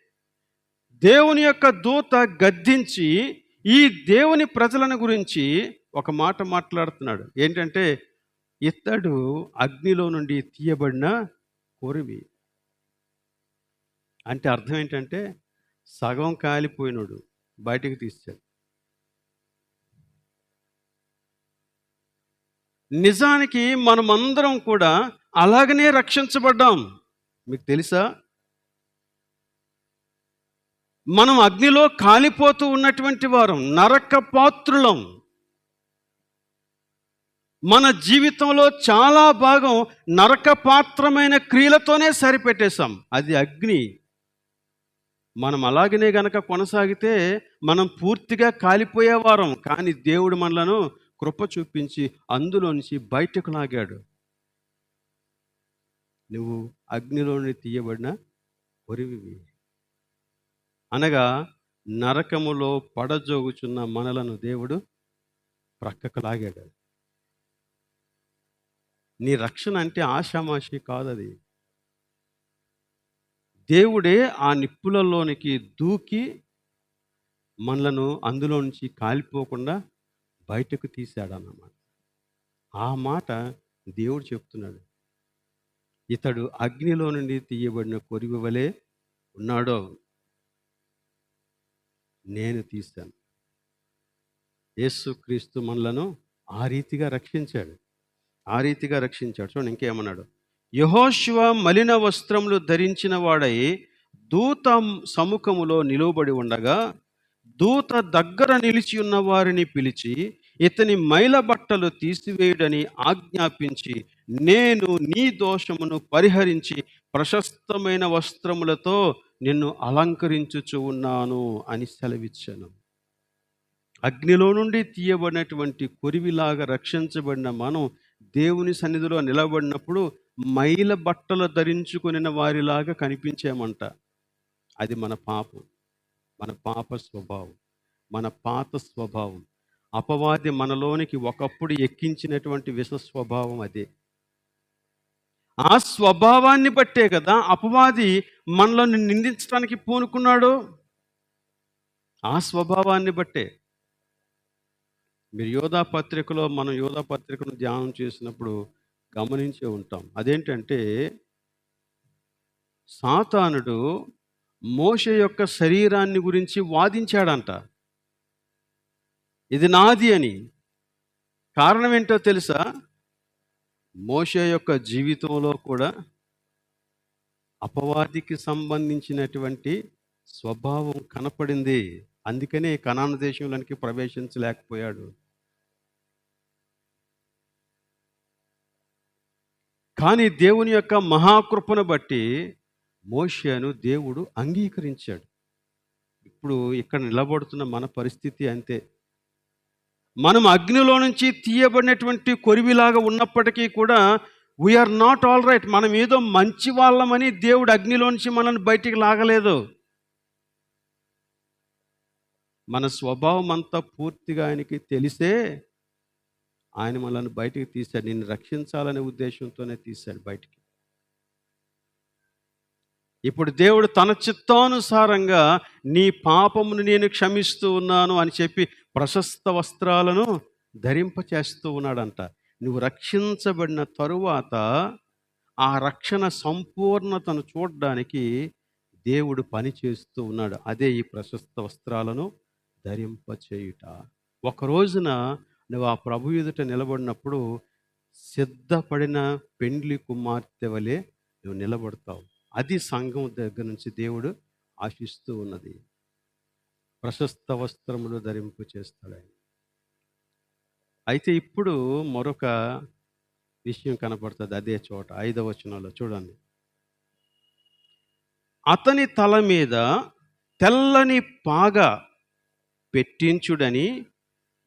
దేవుని యొక్క దూత గద్దించి ఈ దేవుని ప్రజలను గురించి ఒక మాట మాట్లాడుతున్నాడు. ఏంటంటే, ఇతడు అగ్నిలో నుండి తీయబడిన కొరివి. అంటే అర్థం ఏంటంటే, సగం కాలిపోయినాడు బయటికి తీశాడు. నిజానికి మనమందరం కూడా అలాగనే రక్షించబడ్డాం. మీకు తెలుసా? మనం అగ్నిలో కాలిపోతూ ఉన్నటువంటి వారం, నరక పాత్రులం. మన జీవితంలో చాలా భాగం నరకపాత్రమైన క్రియలతోనే సరిపెట్టేశాం. అది అగ్ని. మనం అలాగనే గనక కొనసాగితే మనం పూర్తిగా కాలిపోయేవారం. కానీ దేవుడు మనలను కృప చూపించి అందులో నుంచి బయటకు లాగాడు. నువ్వు అగ్నిలో నుండి తీయబడిన కొరివివి. అనగా నరకములో పడజోగుచున్న మనలను దేవుడు ప్రక్కకు లాగాడు. నీ రక్షణ అంటే ఆషామాషి కాదది. దేవుడే ఆ నిప్పులలోనికి దూకి మనలను అందులో నుంచి కాలిపోకుండా బయటకు తీశాడన్నమాట. ఆ మాట దేవుడు చెప్తున్నాడు. ఇతడు అగ్నిలో నుండి తీయబడిన కొరివి వలె ఉన్నాడో, నేను తీశాను. యేసుక్రీస్తు మనలను ఆ రీతిగా రక్షించాడు. చూడండి ఇంకేమన్నాడు. యెహోషువ మలిన వస్త్రములు ధరించిన వాడై దూత సముఖములో నిలువబడి ఉండగా, దూత దగ్గర నిలిచి ఉన్న వారిని పిలిచి ఇతని మైల బట్టలు తీసివేయుడని ఆజ్ఞాపించి, నేను నీ దోషమును పరిహరించి ప్రశస్తమైన వస్త్రములతో నిన్ను అలంకరించుచు ఉన్నాను అని సెలవిచ్చాను. అగ్నిలో నుండి తీయబడినటువంటి కొరివిలాగా రక్షించబడిన మనం దేవుని సన్నిధిలో నిలబడినప్పుడు మైల బట్టలు ధరించుకుని వారిలాగా కనిపించామంట. అది మన పాపం, మన పాప స్వభావం, మన పాత స్వభావం. అపవాది మనలోనికి ఒకప్పుడు ఎక్కించినటువంటి విష స్వభావం అదే. ఆ స్వభావాన్ని బట్టే కదా అపవాది మనల్ని నిందించడానికి పూనుకున్నాడు. ఆ స్వభావాన్ని బట్టే. మీరు యోధా పత్రికలో, మనం యోధా పత్రికను ధ్యానం చేసినప్పుడు గమనించే ఉంటాం. అదేంటంటే, సాతానుడు మోషే యొక్క శరీరాన్ని గురించి వాదించాడంట. ఇది నాది అని. కారణం ఏంటో తెలుసా? మోషే యొక్క జీవితంలో కూడా అపవాదికి సంబంధించినటువంటి స్వభావం కనపడింది. అందుకనే కనాను దేశంలోనికి ప్రవేశించలేకపోయాడు. కానీ దేవుని యొక్క మహాకృపను బట్టి మోషేను దేవుడు అంగీకరించాడు. ఇప్పుడు ఇక్కడ నిలబడుతున్న మన పరిస్థితి అంతే. మనం అగ్నిలో నుంచి తీయబడినటువంటి కొరివిలాగా ఉన్నప్పటికీ కూడా వీఆర్ నాట్ ఆల్ రైట్. మనం ఏదో మంచి వాళ్ళమని దేవుడు అగ్నిలో నుంచి మనల్ని బయటికి లాగలేదు. మన స్వభావం అంతా పూర్తిగా ఆయనకి తెలిసే ఆయన మనల్ని బయటికి తీశాడు. నిన్ను రక్షించాలనే ఉద్దేశంతోనే తీశాడు బయటికి. ఇప్పుడు దేవుడు తన చిత్తానుసారంగా నీ పాపమును నేను క్షమిస్తూ ఉన్నాను అని చెప్పి ప్రశస్త వస్త్రాలను ధరింపచేస్తూ ఉన్నాడంట. నువ్వు రక్షించబడిన తరువాత ఆ రక్షణ సంపూర్ణతను చూడడానికి దేవుడు పని చేస్తూ ఉన్నాడు. అదే ఈ ప్రశస్త వస్త్రాలను ధరింపచేయుట. ఒక రోజున నువ్వు ఆ ప్రభు ఎదుట నిలబడినప్పుడు సిద్ధపడిన పెండ్లి కుమార్తె వలె నువ్వు నిలబడతావు. అది సంఘం దగ్గర నుంచి దేవుడు ఆశిస్తూ ఉన్నది. ప్రశస్త వస్త్రములు ధరింపు చేస్తాడు ఆయన. అయితే ఇప్పుడు మరొక విషయం కనపడుతుంది అదే చోట 5వ వచనంలో చూడండి. అతని తల మీద తెల్లని పాగా పెట్టించుడని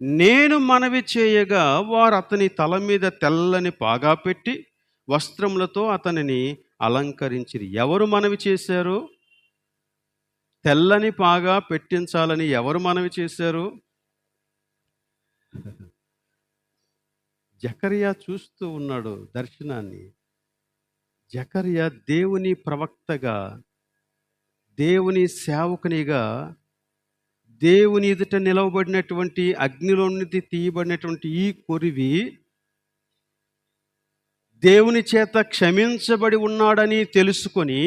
నేను మనవి చేయగా వారు అతని తల మీద తెల్లని పాగా పెట్టి వస్త్రములతో అతనిని అలంకరించిరి. ఎవరు మనవి చేశారు? తెల్లని పాగా పెట్టించాలని ఎవరు మనవి చేశారు? జకర్యా చూస్తూ ఉన్నాడు దర్శనాన్ని. జకర్యా దేవుని ప్రవక్తగా, దేవుని సేవకునిగా, దేవుని ఎదుట నిలవబడినటువంటి అగ్నిలో నుండి తీయబడినటువంటి ఈ కొరివి దేవుని చేత క్షమించబడి ఉన్నాడని తెలుసుకొని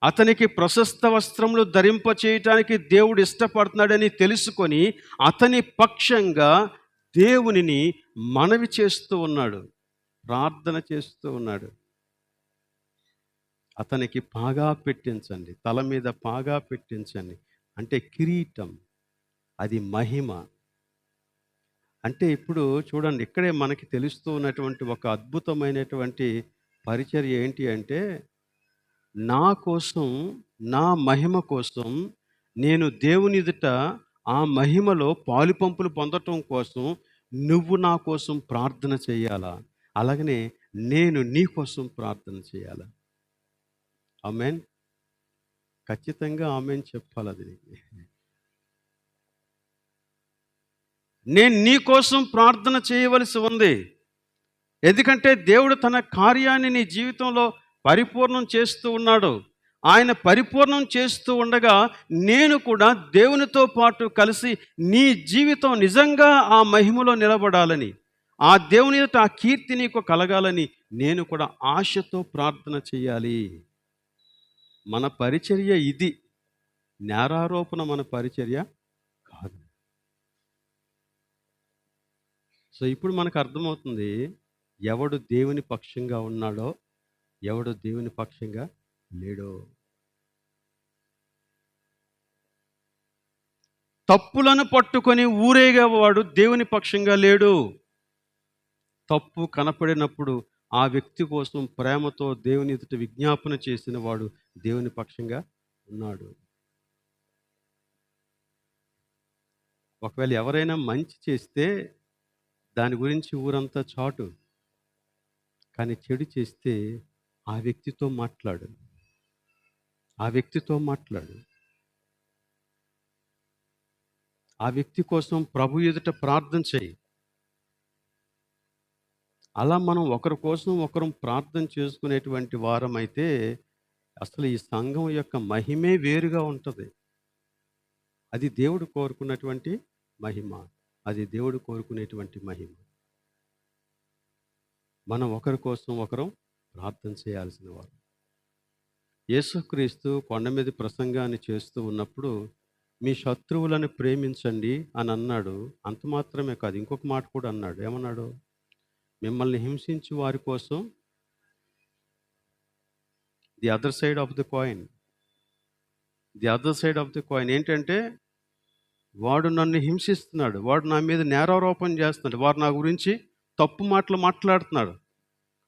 అతనికి ప్రశస్త వస్త్రములు ధరింప చేయటానికి దేవుడు ఇష్టపడుతున్నాడని తెలుసుకొని అతని పక్షంగా దేవునిని మనవి చేస్తూ ఉన్నాడు, ప్రార్థన చేస్తూ ఉన్నాడు. అతనికి పాగా పెట్టించండి, తల మీద పాగా పెట్టించండి. అంటే కిరీటం, అది మహిమ. అంటే ఇప్పుడు చూడండి, ఇక్కడే మనకి తెలుస్తూ ఉన్నటువంటి ఒక అద్భుతమైనటువంటి పరిచర్య ఏంటి అంటే, నా కోసం, నా మహిమ కోసం, నేను దేవుని ఎదుట ఆ మహిమలో పాలుపంపులు పొందటం కోసం నువ్వు నా కోసం ప్రార్థన చేయాలా, అలాగనే నేను నీ కోసం ప్రార్థన చేయాలా. ఆమేన్. ఖచ్చితంగా ఆమేన్ చెప్పాలి. అది నేను నీ కోసం ప్రార్థన చేయవలసి ఉంది. ఎందుకంటే దేవుడు తన కార్యాన్ని నీ జీవితంలో పరిపూర్ణం చేస్తూ ఉన్నాడు. ఆయన పరిపూర్ణం చేస్తూ ఉండగా నేను కూడా దేవునితో పాటు కలిసి నీ జీవితం నిజంగా ఆ మహిమలో నిలబడాలని, ఆ దేవుని ఎదుట ఆ కీర్తి నీకు కలగాలని నేను కూడా ఆశతో ప్రార్థన చేయాలి. మన పరిచర్య ఇది, నేరారోపణ మన పరిచర్య కాదు. సో ఇప్పుడు మనకు అర్థమవుతుంది ఎవడు దేవుని పక్షంగా ఉన్నాడో, ఎవడు దేవుని పక్షంగా లేడో. తప్పులను పట్టుకొని ఊరేగేవాడు దేవుని పక్షంగా లేడు. తప్పు కనపడినప్పుడు ఆ వ్యక్తి కోసం ప్రేమతో దేవుని ఎదుట విజ్ఞాపన చేసిన వాడు దేవుని పక్షంగా ఉన్నాడు. ఒకవేళ ఎవరైనా మంచి చేస్తే దాని గురించి ఊరంతా చాటు, కానీ చెడు చేస్తే ఆ వ్యక్తితో మాట్లాడు, ఆ వ్యక్తితో మాట్లాడు. ఆ వ్యక్తి కోసం ప్రభు ఎదుట ప్రార్థన చేయి. అలా మనం ఒకరి కోసం ఒకరం ప్రార్థన చేసుకునేటువంటి వారమైతే అసలు ఈ సంఘం యొక్క మహిమే వేరుగా ఉంటుంది. అది దేవుడు కోరుకున్నటువంటి మహిమ, అది దేవుడు కోరుకునేటువంటి మహిమ. మనం ఒకరి కోసం ఒకరం ప్రార్థన చేయాల్సిన వారు. యేసుక్రీస్తు కొండ మీద ప్రసంగాన్ని చేస్తూ ఉన్నప్పుడు మీ శత్రువులను ప్రేమించండి అని అన్నాడు. అంత మాత్రమే కాదు, ఇంకొక మాట కూడా అన్నాడు. ఏమన్నాడు? మిమ్మల్ని హింసించు వారి కోసం the other side of the coin, the other side of the coin ఏంటంటే, వాడు నన్ను హింసిస్తున్నాడు, వాడు నా మీద నేరారోపణ చేస్తున్నాడు, వాడు నా గురించి తప్పు మాటలు మాట్లాడుతున్నాడు,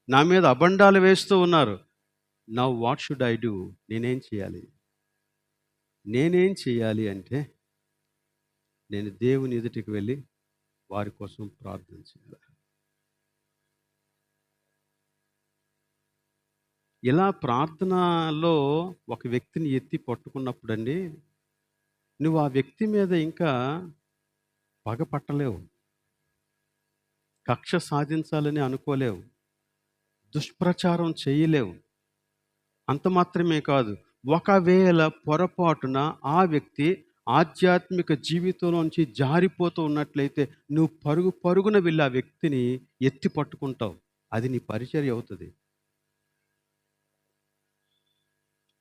నా మీద అబండాలు వేస్తూ ఉన్నారు. Now what should I do? నేనేం చేయాలి? నేనేం చేయాలి అంటే నేను దేవుని ఎదుటికి వెళ్ళి వారి కోసం ప్రార్థన చేయాలి. ఇలా ప్రార్థనలో ఒక వ్యక్తిని ఎత్తి పట్టుకున్నప్పుడండి, నువ్వు ఆ వ్యక్తి మీద ఇంకా పగ పట్టలేవు, కక్ష సాధించాలని అనుకోలేవు, దుష్ప్రచారం చేయలేవు. అంత మాత్రమే కాదు, ఒకవేళ పొరపాటున ఆ వ్యక్తి ఆధ్యాత్మిక జీవితంలోంచి జారిపోతూ ఉన్నట్లయితే నువ్వు పరుగు పరుగున వెళ్ళి ఆ వ్యక్తిని ఎత్తి పట్టుకుంటావు. అది నీ పరిచర్య అవుతుంది.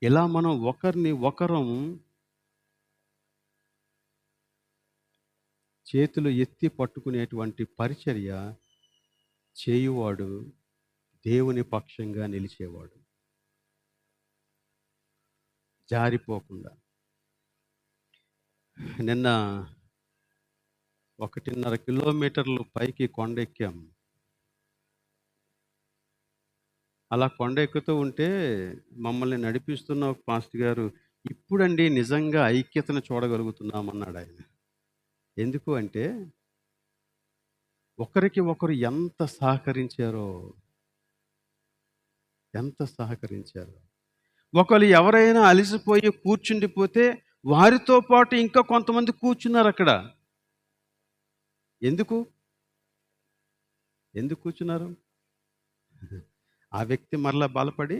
ఇలా మనం ఒకరిని ఒకరం చేతులు ఎత్తి పట్టుకునేటువంటి పరిచర్య చేయువాడు దేవుని పక్షంగా నిలిచేవాడు, జారిపోకుండా. నిన్న 1.5 కిలోమీటర్లు పైకి కొండెక్కాం. అలా కొండెక్కుతూ ఉంటే మమ్మల్ని నడిపిస్తున్న ఒక పాస్టర్ గారు, ఇప్పుడండి నిజంగా ఐక్యతను చూడగలుగుతున్నామన్నాడు ఆయన. ఎందుకు అంటే ఒకరికి ఒకరు ఎంత సహకరించారో, ఎంత సహకరించారో. ఒకళ్ళు ఎవరైనా అలసిపోయి కూర్చుండిపోతే వారితో పాటు ఇంకా కొంతమంది కూర్చున్నారు అక్కడ. ఎందుకు ఎందుకు కూర్చున్నారు? ఆ వ్యక్తి మరలా బలపడి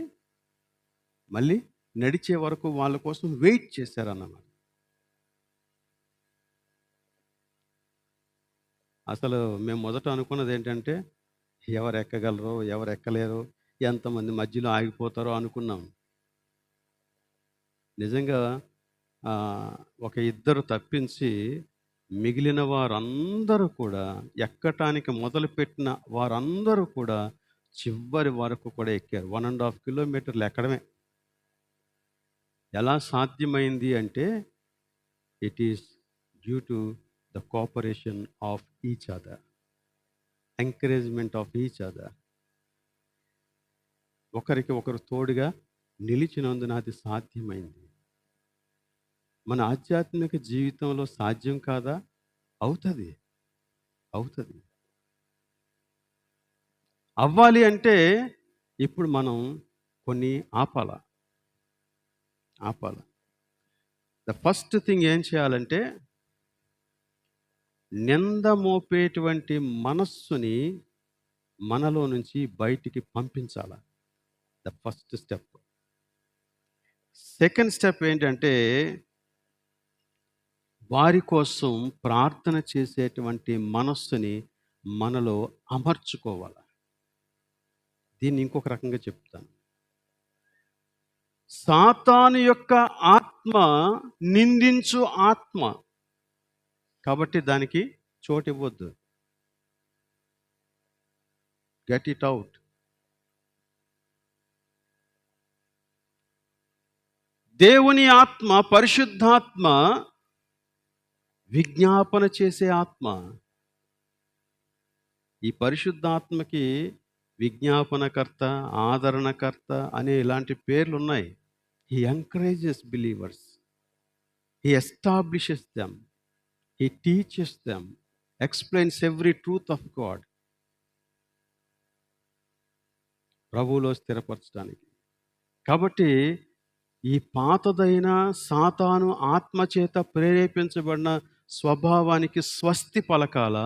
మళ్ళీ నడిచే వరకు వాళ్ళ కోసం వెయిట్ చేశారన్నమాట. అసలు మేము మొదట అనుకున్నది ఏంటంటే, ఎవరు ఎక్కగలరో, ఎవరు ఎక్కలేరో, ఎంతమంది మధ్యలో ఆగిపోతారో అనుకున్నాం. నిజంగా ఒక ఇద్దరు తప్పించి మిగిలిన వారందరూ కూడా, ఎక్కటానికి మొదలుపెట్టిన వారందరూ కూడా చివరి వరకు కూడా ఎక్కారు. 1.5 కిలోమీటర్లు ఎక్కడమే. ఎలా సాధ్యమైంది అంటే, it is due to the cooperation of each other, encouragement of each other. ఒకరికి ఒకరు తోడుగా నిలిచినందున అది సాధ్యమైంది. మన ఆధ్యాత్మిక జీవితంలో సాధ్యం కాదా? అవుతుంది, అవుతుంది. అవ్వాలి అంటే ఇప్పుడు మనం కొన్ని ఆపాల. ద ఫస్ట్ థింగ్ ఏం చేయాలంటే, నింద మోపేటువంటి మనస్సుని మనలో నుంచి బయటికి పంపించాల. The first step. Second step ఏంటంటే, వారి కోసం ప్రార్థన చేసేటువంటి మనస్సుని మనలో అమర్చుకోవాలి. దీన్ని ఇంకొక రకంగా చెప్తాను. సాతాను యొక్క ఆత్మ నిందించు ఆత్మ, కాబట్టి దానికి చోటు ఇవ్వద్దు. Get it out. దేవుని ఆత్మ, పరిశుద్ధాత్మ విజ్ఞాపన చేసే ఆత్మ. ఈ పరిశుద్ధాత్మకి విజ్ఞాపనకర్త, ఆదరణకర్త అనే ఇలాంటి పేర్లు ఉన్నాయి. He encourages believers, he establishes them, he teaches them, explains every truth of God. ప్రభువులో స్థిరపరచడానికి. కాబట్టి ఈ పాతదైన సాతాను ఆత్మచేత ప్రేరేపించబడిన స్వభావానికి స్వస్తి పలకాల.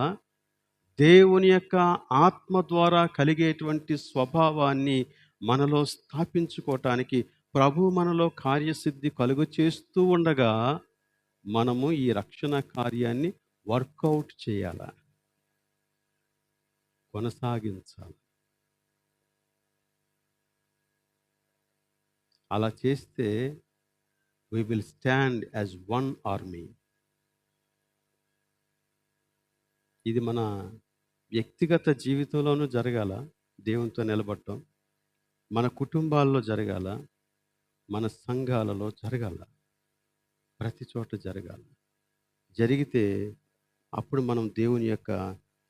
దేవుని యొక్క ఆత్మ ద్వారా కలిగేటువంటి స్వభావాన్ని మనలో స్థాపించుకోవటానికి ప్రభు మనలో కార్యసిద్ధి కలుగు చేస్తూ ఉండగా మనము ఈ రక్షణ కార్యాన్ని వర్కౌట్ చేయాల, కొనసాగించాలి. అలా చేస్తే we will stand as one army. ఇది మన వ్యక్తిగత జీవితంలోనూ జరగాల, దేవునితో నిలబడటం, మన కుటుంబాల్లో జరగాల, మన సంఘాలలో జరగాల, ప్రతి చోట జరగాలి. జరిగితే అప్పుడు మనం దేవుని యొక్క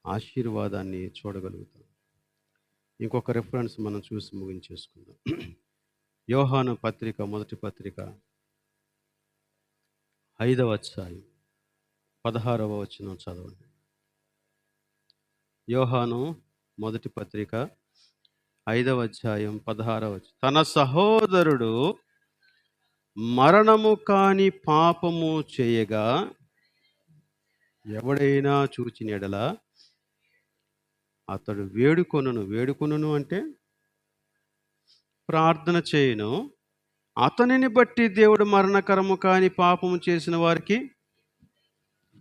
ఆశీర్వాదాన్ని చూడగలుగుతాం. ఇంకొక రెఫరెన్స్ మనం చూసి ముగించేసుకుందాం. యోహాను పత్రిక, మొదటి పత్రిక 5వ అధ్యాయం 16వ వచనం చదవండి. యోహాను మొదటి పత్రిక 5వ అధ్యాయం 16వ వచనం. తన సహోదరుడు మరణము కాని పాపము చేయగా ఎవడైనా చూచిన యెడల అతడు వేడుకొనును అంటే ప్రార్థన చేయును. అతనిని బట్టి దేవుడు మరణకరము కాని పాపము చేసిన వారికి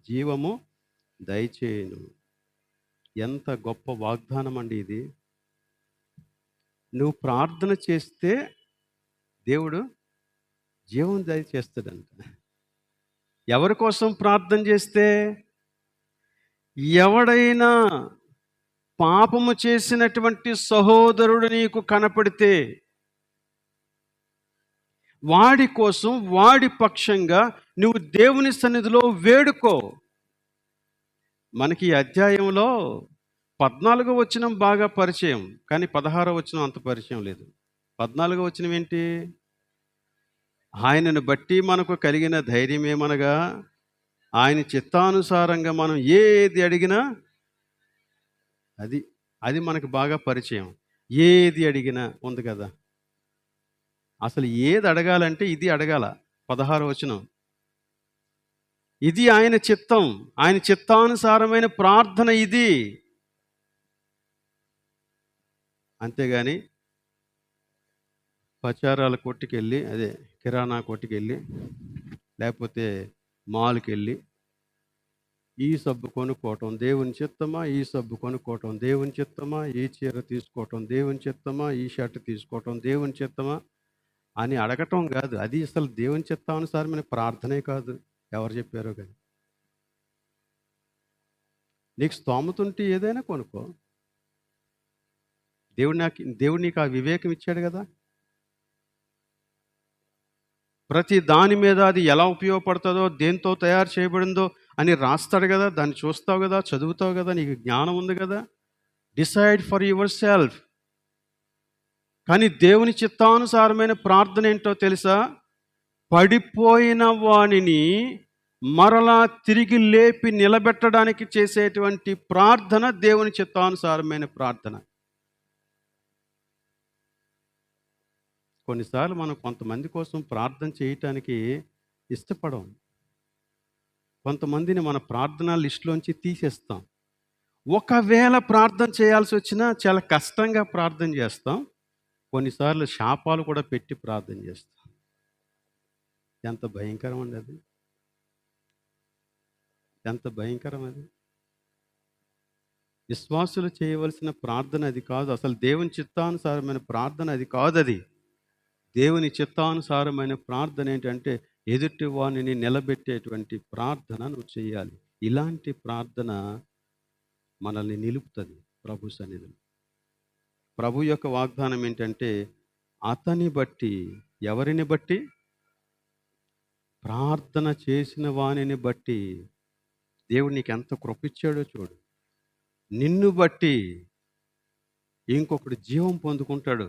జీవము దయచేయును. ఎంత గొప్ప వాగ్దానం అండి ఇది. నువ్వు ప్రార్థన చేస్తే దేవుడు జీవం దయచేస్తాడంట. ఎవరి కోసం ప్రార్థన చేస్తే? ఎవడైనా పాపము చేసినటువంటి సహోదరుడు నీకు కనపడితే వాడి కోసం, వాడి పక్షంగా నువ్వు దేవుని సన్నిధిలో వేడుకో. మనకి ఈ అధ్యాయంలో 14వ వచనం బాగా పరిచయం, కానీ 16వ వచనం అంత పరిచయం లేదు. 14వ వచనం ఏంటి? ఆయనను బట్టి మనకు కలిగిన ధైర్యం ఏమనగా, ఆయన చిత్తానుసారంగా మనం ఏది అడిగినా అది మనకు బాగా పరిచయం. ఏది అడిగినా ఉంది కదా. అసలు ఏది అడగాలంటే ఇది అడగాల. 16వ వచనం, ఇది ఆయన చిత్తం, ఆయన చిత్తానుసారమైన ప్రార్థన ఇది. అంతేగాని పచారాల కొట్టుకెళ్ళి, అదే కిరాణా కొట్టుకెళ్ళి, లేకపోతే మాల్కి వెళ్ళి ఈ సబ్బు కొనుక్కోవటం దేవుని చిత్తమా, ఈ సబ్బు కొనుక్కోవటం దేవుని చిత్తమా, ఈ చీర తీసుకోవటం దేవుని చిత్తమా, ఈ షర్ట్ తీసుకోవటం దేవుని చిత్తమా అని అడగటం కాదు. అది అసలు దేవుని చిత్తానుసారమైన ప్రార్థనే కాదు. ఎవరు చెప్పారో కానీ. నీకు స్తోమత ఉంటే ఏదైనా కొనుక్కో. దేవుడు నీకు ఆ వివేకం ఇచ్చాడు కదా. ప్రతి దాని మీద అది ఎలా ఉపయోగపడుతుందో, దేంతో తయారు చేయబడిందో అని రాస్తాడు కదా. దాన్ని చూస్తావు కదా, చదువుతావు కదా, నీకు జ్ఞానం ఉంది కదా. Decide for your self. కానీ దేవుని చిత్తానుసారమైన ప్రార్థన ఏంటో తెలుసా? పడిపోయిన వానిని మరలా తిరిగి లేపి నిలబెట్టడానికి చేసేటువంటి ప్రార్థన దేవుని చిత్తానుసారమైన ప్రార్థన. కొన్నిసార్లు మనం కొంతమంది కోసం ప్రార్థన చేయటానికి ఇష్టపడం. కొంతమందిని మన ప్రార్థన లిస్టులోంచి తీసేస్తాం. ఒకవేళ ప్రార్థన చేయాల్సి వచ్చినా చాలా కష్టంగా ప్రార్థన చేస్తాం. కొన్నిసార్లు శాపాలు కూడా పెట్టి ప్రార్థన చేస్తాం. ఎంత భయంకరం అండి అది. ఎంత భయంకరం అది. విశ్వాసులు చేయవలసిన ప్రార్థన అది కాదు. అసలు దేవుని చిత్తానుసారమైన ప్రార్థన అది కాదు. అది దేవుని చిత్తానుసారమైన ప్రార్థన ఏంటంటే ఎదుటి వాణిని నిలబెట్టేటువంటి ప్రార్థన నువ్వు చేయాలి. ఇలాంటి ప్రార్థన మనల్ని నిలుపుతుంది ప్రభు సన్నిధిలో. ప్రభు యొక్క వాగ్దానం ఏంటంటే, అతని బట్టి, ఎవరిని బట్టి? ప్రార్థన చేసిన వానిని బట్టి దేవుడు నీకు ఎంత కృపిచ్చాడో చూడు. నిన్ను బట్టి ఇంకొకడు జీవం పొందుకుంటాడు.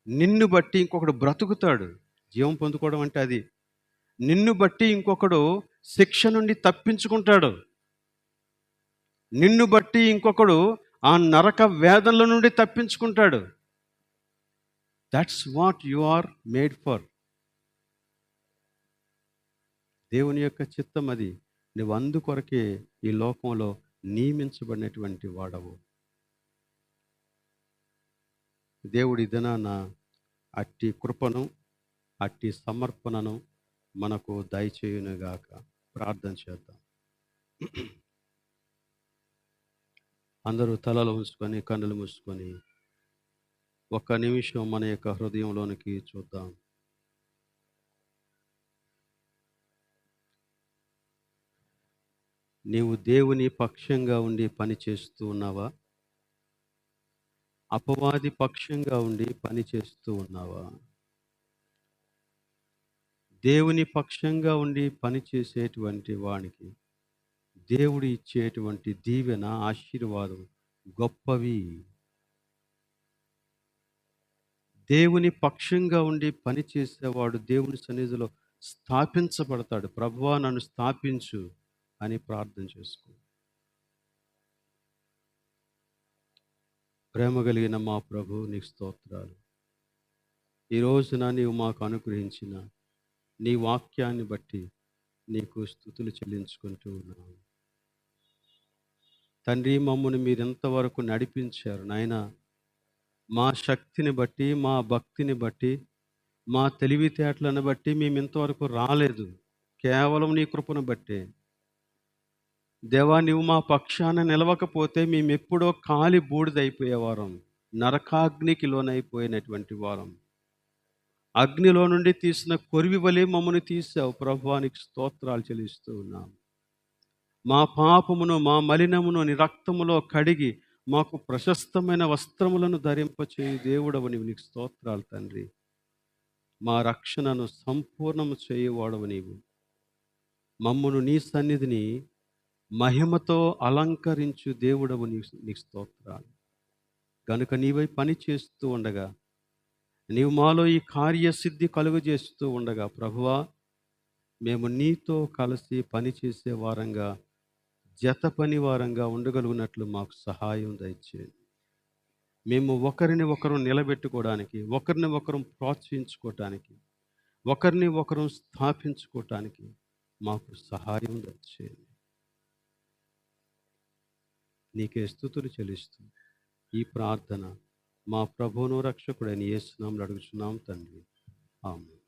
నిన్ను బట్టి ఇంకొకడు బ్రతుకుతాడు. జీవం పొందుకోవడం అంటే అది. నిన్ను బట్టి ఇంకొకడు శిక్ష నుండి తప్పించుకుంటాడు. నిన్ను బట్టి ఇంకొకడు ఆ నరక వేదనల నుండి తప్పించుకుంటాడు. That's what you are made for. దేవుని యొక్క చిత్తం అది. నువ్వు అందుకొరకే ఈ లోకంలో నియమించబడినటువంటి వాడవు. దేవుడి దినాన అట్టి కృపను, అట్టి సమర్పణను మనకు దయచేయునుగాక. ప్రార్థన చేద్దాం. అందరూ తలలు ఉంచుకొని, కన్నులు మూసుకొని ఒక్క నిమిషం మన యొక్క హృదయంలోనికి చూద్దాం. నీవు దేవుని పక్షంగా ఉండి పని చేస్తూ ఉన్నావా? అపవాది పక్షంగా ఉండి పని చేస్తూ ఉన్నావా? దేవుని పక్షంగా ఉండి పని చేసేటువంటి వానికి దేవుడు ఇచ్చేటువంటి దీవెన, ఆశీర్వాదం గొప్పవి. దేవుని పక్షంగా ఉండి పని చేసేవాడు దేవుని సన్నిధిలో స్థాపించబడతాడు. ప్రభువా నన్ను స్థాపించు అని ప్రార్థన చేసుకో. ప్రేమ కలిగిన మా ప్రభు, నీకు స్తోత్రాలు. ఈ రోజున నీవు మాకు అనుగ్రహించిన నీ వాక్యాన్ని బట్టి నీకు స్తుతులు చెల్లించుకుంటూ ఉన్నాను. తండ్రి, మమ్మల్ని మీరెంతవరకు నడిపించారు నాయనా. మా శక్తిని బట్టి, మా భక్తిని బట్టి, మా తెలివితేటలను బట్టి మేమింతవరకు రాలేదు. కేవలం నీ కృపను బట్టే. దేవా, నీవు మా పక్షాన నిలవకపోతే మేమెప్పుడో కాలి బూడిదైపోయేవారం. నరకాగ్నికి లోనైపోయినటువంటి వారం. అగ్నిలో నుండి తీసిన కొరివి వలె మమ్మల్ని తీసావు ప్రభువా, నీకు స్తోత్రాలు చెల్లిస్తూ ఉన్నాం. మా పాపమును, మా మలినమును నీ రక్తములో కడిగి మాకు ప్రశస్తమైన వస్త్రములను ధరింపచేయు దేవుడవు నీవు. నీకు స్తోత్రాలు తండ్రి. మా రక్షణను సంపూర్ణము చేయువాడవు నీవు. మమ్మును నీ సన్నిధిని మహిమతో అలంకరించు దేవుడవు నీకు స్తోత్రాలు. గనుక నీవై పని చేస్తూ ఉండగా, నీవు మాలో ఈ కార్యసిద్ధి కలుగజేస్తూ ఉండగా ప్రభువా, మేము నీతో కలిసి పనిచేసే వారంగా, జత పని వారంగా ఉండగలుగునట్లు మాకు సహాయం దయచేయండి. మేము ఒకరిని ఒకరు నిలబెట్టుకోవడానికి, ఒకరిని ఒకరు ప్రోత్సహించుకోవటానికి, ఒకరిని ఒకరు స్థాపించుకోవటానికి మాకు సహాయం దయచేయండి. నీకే స్తుతులు చెల్లిస్తూ ఈ ప్రార్థన మా ప్రభువును రక్షకుడైన యేసు నామములో అడుగుచున్నాం తండ్రి. ఆమేన్.